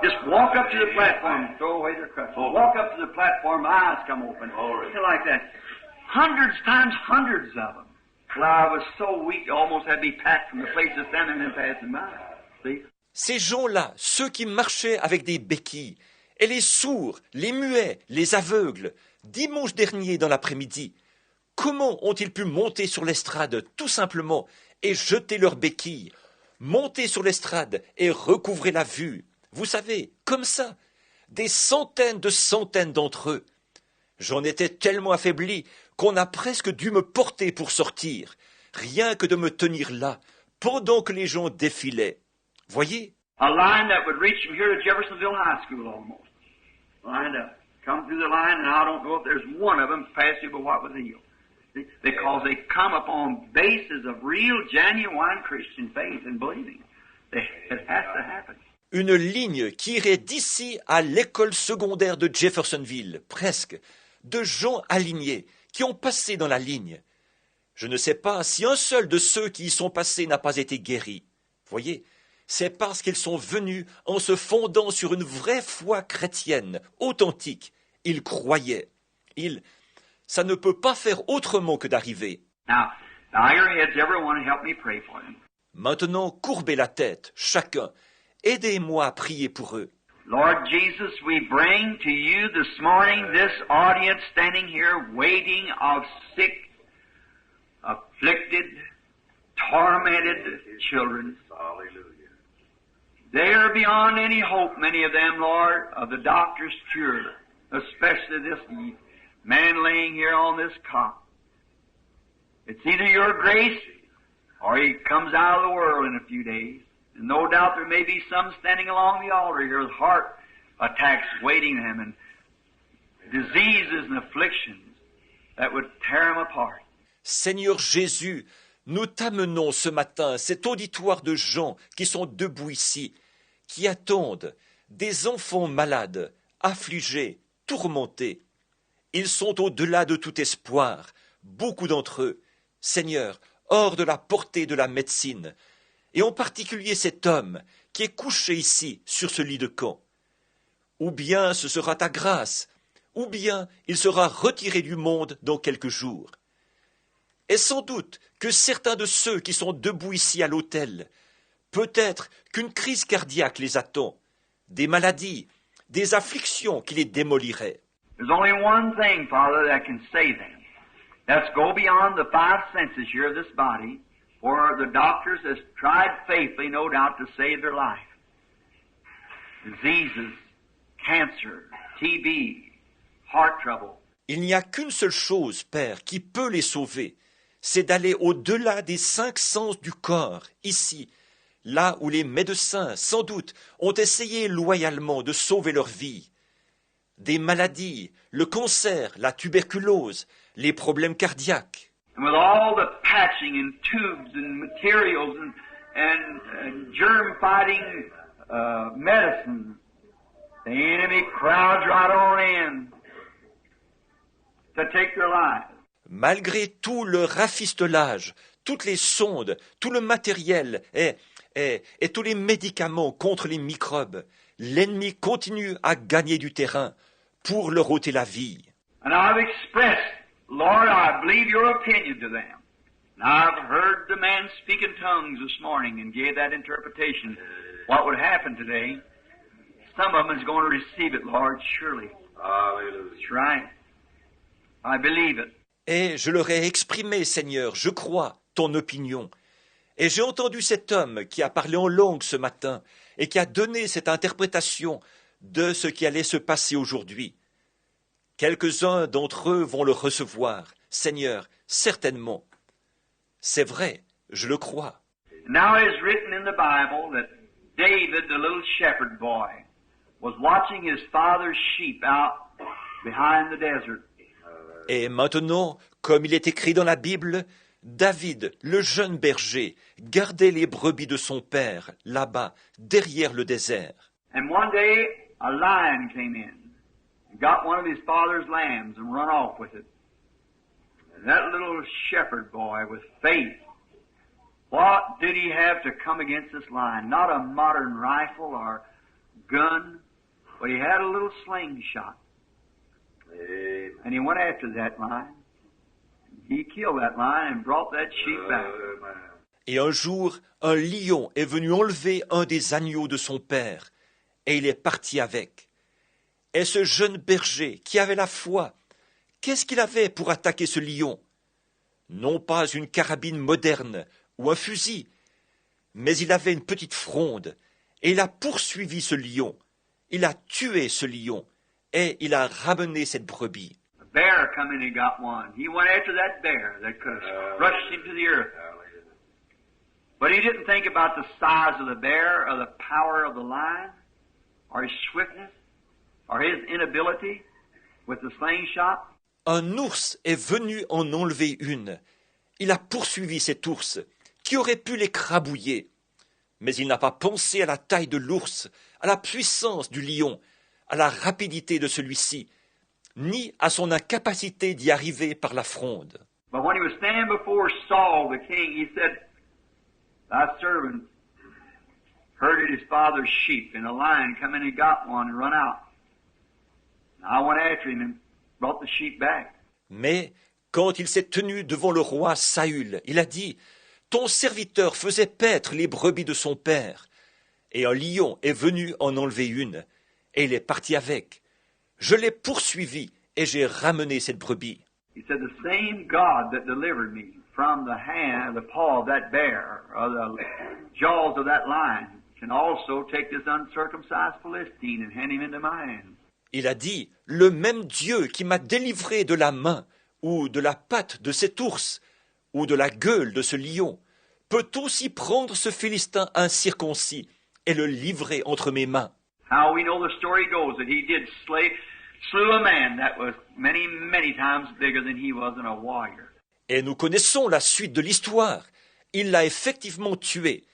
just walk up to the platform and throw away their crutches? Walk up to the platform, eyes come open, like that. Hundreds times hundreds of them. Well, I was so weak, I almost had to be packed from the place of standing and passing by. See? Ces gens-là, ceux qui marchaient avec des béquilles, et les sourds, les muets, les aveugles, dimanche dernier dans l'après-midi, comment ont-ils pu monter sur l'estrade tout simplement et jeter leurs béquilles, monter sur l'estrade et recouvrer la vue? Vous savez, comme ça, des centaines d'entre eux. J'en étais tellement affaibli qu'on a presque dû me porter pour sortir, rien que de me tenir là, pendant que les gens défilaient. Voyez? A line that would reach from here to Jeffersonville High School almost. Lined up. Come through the line, and I don't know if there's one of them passed you but what was healed. See? Because they come upon bases of real, genuine Christian faith and believing. It has to happen. Une ligne qui irait d'ici à l'école secondaire de Jeffersonville, presque, de gens alignés, qui ont passé dans la ligne. Je ne sais pas si un seul de ceux qui y sont passés n'a pas été guéri. Voyez, c'est parce qu'ils sont venus en se fondant sur une vraie foi chrétienne, authentique. Ils croyaient. Ça ne peut pas faire autrement que d'arriver. Now, bow your heads, everyone, and help me pray for them. Maintenant, courbez la tête, chacun. Aidez-moi à prier pour eux. Lord Jesus, we bring to you this morning this audience standing here waiting of sick, afflicted, tormented children. Hallelujah. They are beyond any hope, many of them, Lord, of the doctor's cure, especially this man laying here on this cot. It's either your grace or he comes out of the world in a few days. And no doubt there may be some standing along the altar here with heart attacks waiting them and diseases and afflictions that would tear them apart. Seigneur Jésus, nous t'amenons ce matin cet auditoire de gens qui sont debout ici, qui attendent, des enfants malades, affligés, tourmentés. Ils sont au-delà de tout espoir, beaucoup d'entre eux, Seigneur, hors de la portée de la médecine, et en particulier cet homme qui est couché ici sur ce lit de camp. Ou bien ce sera ta grâce, ou bien il sera retiré du monde dans quelques jours. Et sans doute que certains de ceux qui sont debout ici à l'autel, peut-être qu'une crise cardiaque les attend, des maladies, des afflictions qui les démoliraient. There's only one thing, Father, that can save them. Let's go beyond the five senses here of this body for the doctors has tried faithfully, no doubt, to save their life. Diseases, cancer, TB, heart trouble. Il n'y a qu'une seule chose, Père, qui peut les sauver, c'est d'aller au-delà des 5 sens du corps, ici, là où les médecins, sans doute, ont essayé loyalement de sauver leur vie. Des maladies, le cancer, la tuberculose, les problèmes cardiaques. And with all the patching and tubes and materials and germ-fighting medicine, the enemy crowds right on in to take their lives. Malgré tout le rafistolage, toutes les sondes, tout le matériel et tous les médicaments contre les microbes, l'ennemi continue à gagner du terrain pour leur ôter la vie. And I've expressed, Lord, I believe your opinion to them. And I've heard the man speak in tongues this morning and gave that interpretation. What would happen today? Some of them is going to receive it, Lord, surely. Hallelujah. That's right. I believe it. Et je leur ai exprimé, Seigneur, je crois, ton opinion. Et j'ai entendu cet homme qui a parlé en langue ce matin et qui a donné cette interprétation de ce qui allait se passer aujourd'hui. Quelques-uns d'entre eux vont le recevoir, Seigneur, certainement. C'est vrai, je le crois. Now it is written in the Bible that David, the little shepherd boy, was watching his father's sheep out behind the desert. Et maintenant, comme il est écrit dans la Bible, David, le jeune berger, gardait les brebis de son père, là-bas, derrière le désert. And one day, a lion came in and got one of his father's lambs and run off with it. And that little shepherd boy with faith, what did he have to come against this lion? Not a modern rifle or gun, but he had a little slingshot. And he went after that lion. He killed that lion and brought that sheep back. Et un jour, un lion est venu enlever un des agneaux de son père, et il est parti avec. Et ce jeune berger, qui avait la foi, qu'est-ce qu'il avait pour attaquer ce lion? Non pas une carabine moderne ou un fusil, mais il avait une petite fronde, et il a poursuivi ce lion. Il a tué ce lion, et il a ramené cette brebis. A bear come in and got one. He went after that bear that could have rushed him to the earth. But he didn't think about the size of the bear or the power of the lion or his swiftness or his inability with the slingshot. Un ours est venu en enlever une. Il a poursuivi cet ours, qui aurait pu l'écrabouiller. Mais il n'a pas pensé à la taille de l'ours, à la puissance du lion, à la rapidité de celui-ci, ni à son incapacité d'y arriver par la fronde. But when he was standing before Saul the king, he said, "Thy servant herded his father's sheep, and a lion come in and got one and run out. And I went after him and brought the sheep back." Mais quand il s'est tenu devant le roi Saül, il a dit, « Ton serviteur faisait paître les brebis de son père, et un lion est venu en enlever une, et il est parti avec. Je l'ai poursuivi, et j'ai ramené cette brebis. » He said, "The same God that delivered me from the hand, the paw of that bear, or the jaws of that lion, can also take this uncircumcised Philistine and hand him into my hands." Il a dit, « Le même Dieu qui m'a délivré de la main, ou de la patte de cet ours, ou de la gueule de ce lion, peut aussi prendre ce Philistin incirconcis et le livrer entre mes mains. » How we know the story goes that he did slew a man that was many, many times bigger than he was and a warrior. Et nous connaissons la suite de l'histoire. Il l'a effectivement tué.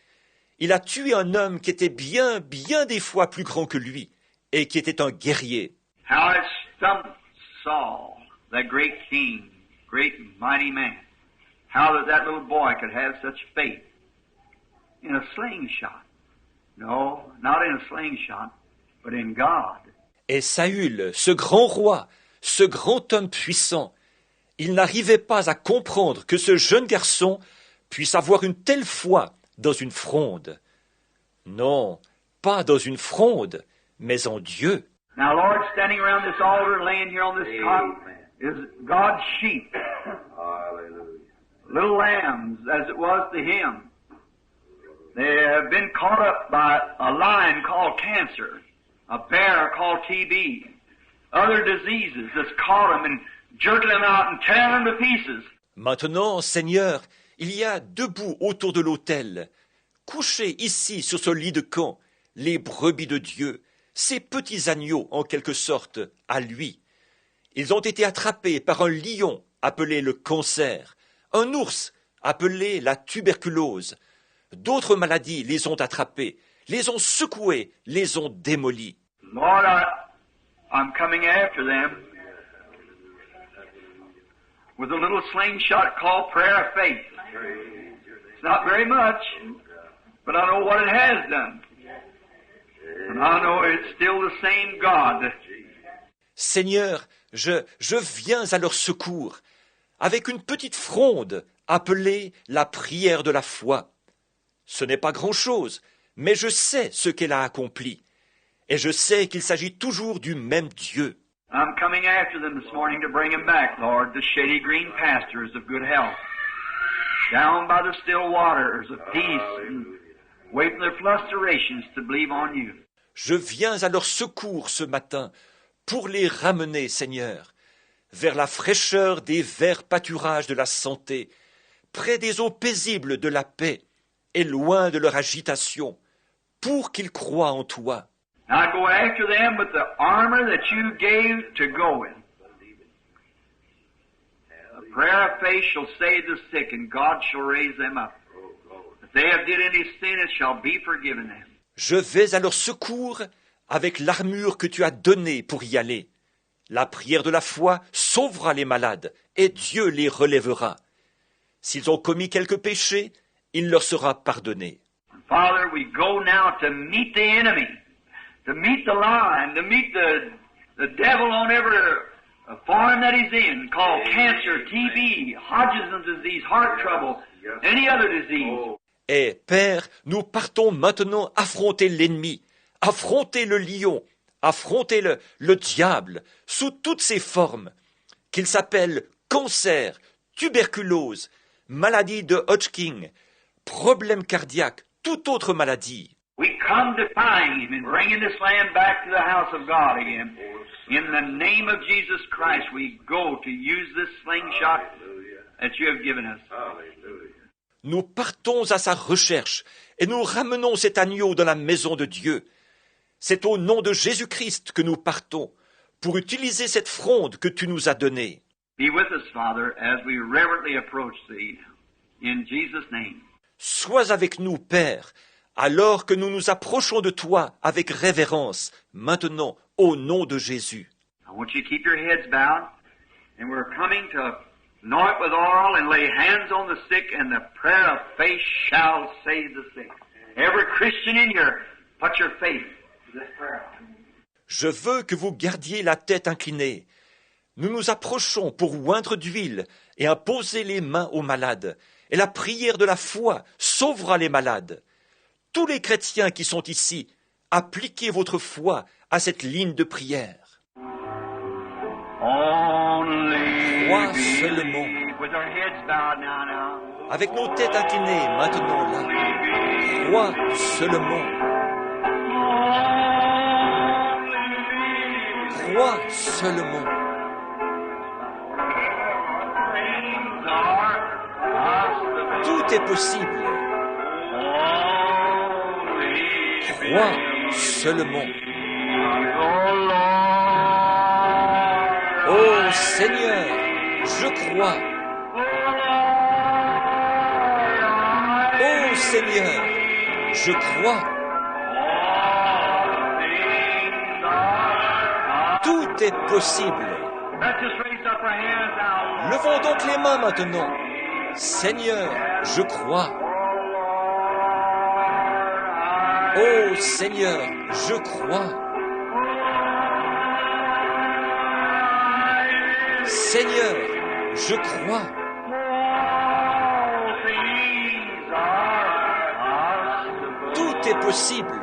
Il a tué un homme qui était bien des fois plus grand que lui, et qui était un guerrier. How it stumped Saul, that great king, great mighty man. How that little boy could have such faith in a slingshot. No, not in a slingshot, but in God. Et Saül, ce grand roi, ce grand homme puissant, il n'arrivait pas à comprendre que ce jeune garçon puisse avoir une telle foi dans une fronde. Non, pas dans une fronde, mais en Dieu. Now, Lord, standing around this altar, laying here on this cot, is God's sheep. little lambs, as it was to him. They have been caught up by a lion called cancer, a bear called TB, other diseases that's caught them and jerking them out and tearing them to pieces. Maintenant, Seigneur, il y a debout autour de l'autel, couchés ici sur ce lit de camp, les brebis de Dieu, ces petits agneaux en quelque sorte à lui. Ils ont été attrapés par un lion appelé le cancer, un ours appelé la tuberculose. D'autres maladies les ont attrapés, les ont secoués, les ont démolis. Lord, I'm coming after them with a little slingshot called prayer of faith. It's not very much, but I know what it has done. And I know it's still the same God. Seigneur, je viens à leur secours avec une petite fronde appelée la prière de la foi. Ce n'est pas grand-chose, mais je sais ce qu'elle a accompli. Et je sais qu'il s'agit toujours du même Dieu. I'm coming after them this morning to bring them back, Lord, to shady green pastures of good health, down by the still waters of peace, and waiting their flusterations to believe on you. Je viens à leur secours ce matin pour les ramener, Seigneur, vers la fraîcheur des verts pâturages de la santé, près des eaux paisibles de la paix, et loin de leur agitation, pour qu'ils croient en toi. Now go after them with the armor that you gave to go in. The prayer of faith shall save the sick, and God shall raise them up. If they have did any sin, it shall be forgiven them. Je vais à leur secours avec l'armure que tu as donnée pour y aller. La prière de la foi sauvera les malades, et Dieu les relèvera. S'ils ont commis quelques péchés, il leur sera pardonné. Father, we go now to meet the enemy, to meet the lion, to meet the devil on every form that he's in, called cancer, TB, Hodgkin's disease, heart trouble, any other disease. Et Père, nous partons maintenant affronter l'ennemi, affronter le lion, affronter le diable, sous toutes ses formes, qu'il s'appelle cancer, tuberculose, maladie de Hodgkin, problème cardiaque, toute autre maladie. We come to find him and bringing this land back to the house of God again. In the name of Jesus Christ, we go to use this slingshot that you have given us. Nous partons à sa recherche et nous ramenons cet agneau dans la maison de Dieu. C'est au nom de Jésus-Christ que nous partons pour utiliser cette fronde que tu nous as donnée. Be with us, Father, as we reverently approach thee. In Jesus' name. Sois avec nous, Père, alors que nous nous approchons de toi avec révérence, maintenant, au nom de Jésus. I want you to keep your heads bowed, and we're coming to anoint with oil and lay hands on the sick, and the prayer of faith shall save the sick. Every Christian in here, put your faith to this prayer. Je veux que vous gardiez la tête inclinée. Nous nous approchons pour oindre d'huile et imposer les mains aux malades. Et la prière de la foi sauvera les malades. Tous les chrétiens qui sont ici, appliquez votre foi à cette ligne de prière. Crois seulement. Avec nos têtes inclinées maintenant là. Crois seulement. Crois seulement. Tout est possible. Crois seulement. Oh Seigneur, je crois. Oh Seigneur, je crois. Tout est possible. Levons donc les mains maintenant. Seigneur, je crois. Oh Seigneur, je crois. Seigneur, je crois. Tout est possible.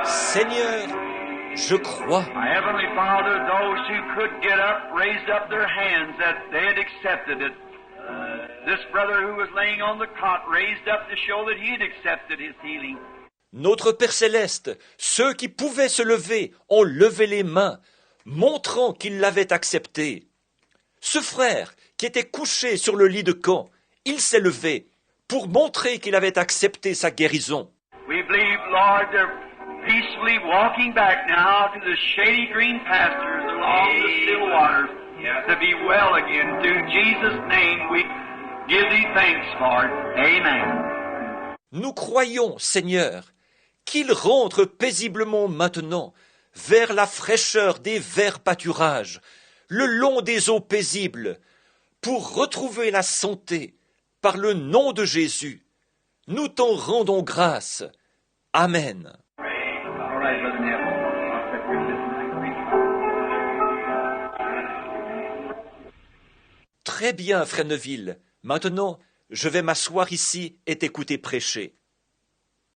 Seigneur, Je crois. My Heavenly Father, those who could get up, raised up their hands that they had accepted it. This brother who was laying on the cot raised up to show that he had accepted his healing. Notre Père Céleste, ceux qui pouvaient se lever ont levé les mains, montrant qu'ils l'avaient accepté. Ce frère, qui était couché sur le lit de camp, il s'est levé pour montrer qu'il avait accepté sa guérison. We believe, Lord, they're peacefully walking back now to the shady green pastures along the still waters to be well again. Through Jesus' name we give thee thanks, Lord. Amen. Nous croyons, Seigneur, qu'ils rentrent paisiblement maintenant vers la fraîcheur des verts pâturages, le long des eaux paisibles, pour retrouver la santé par le nom de Jésus. Nous t'en rendons grâce. Amen. All right, Brother Neville. I'll set your business. Très bien, Frère Neville. Maintenant, je vais m'asseoir ici et t'écouter prêcher.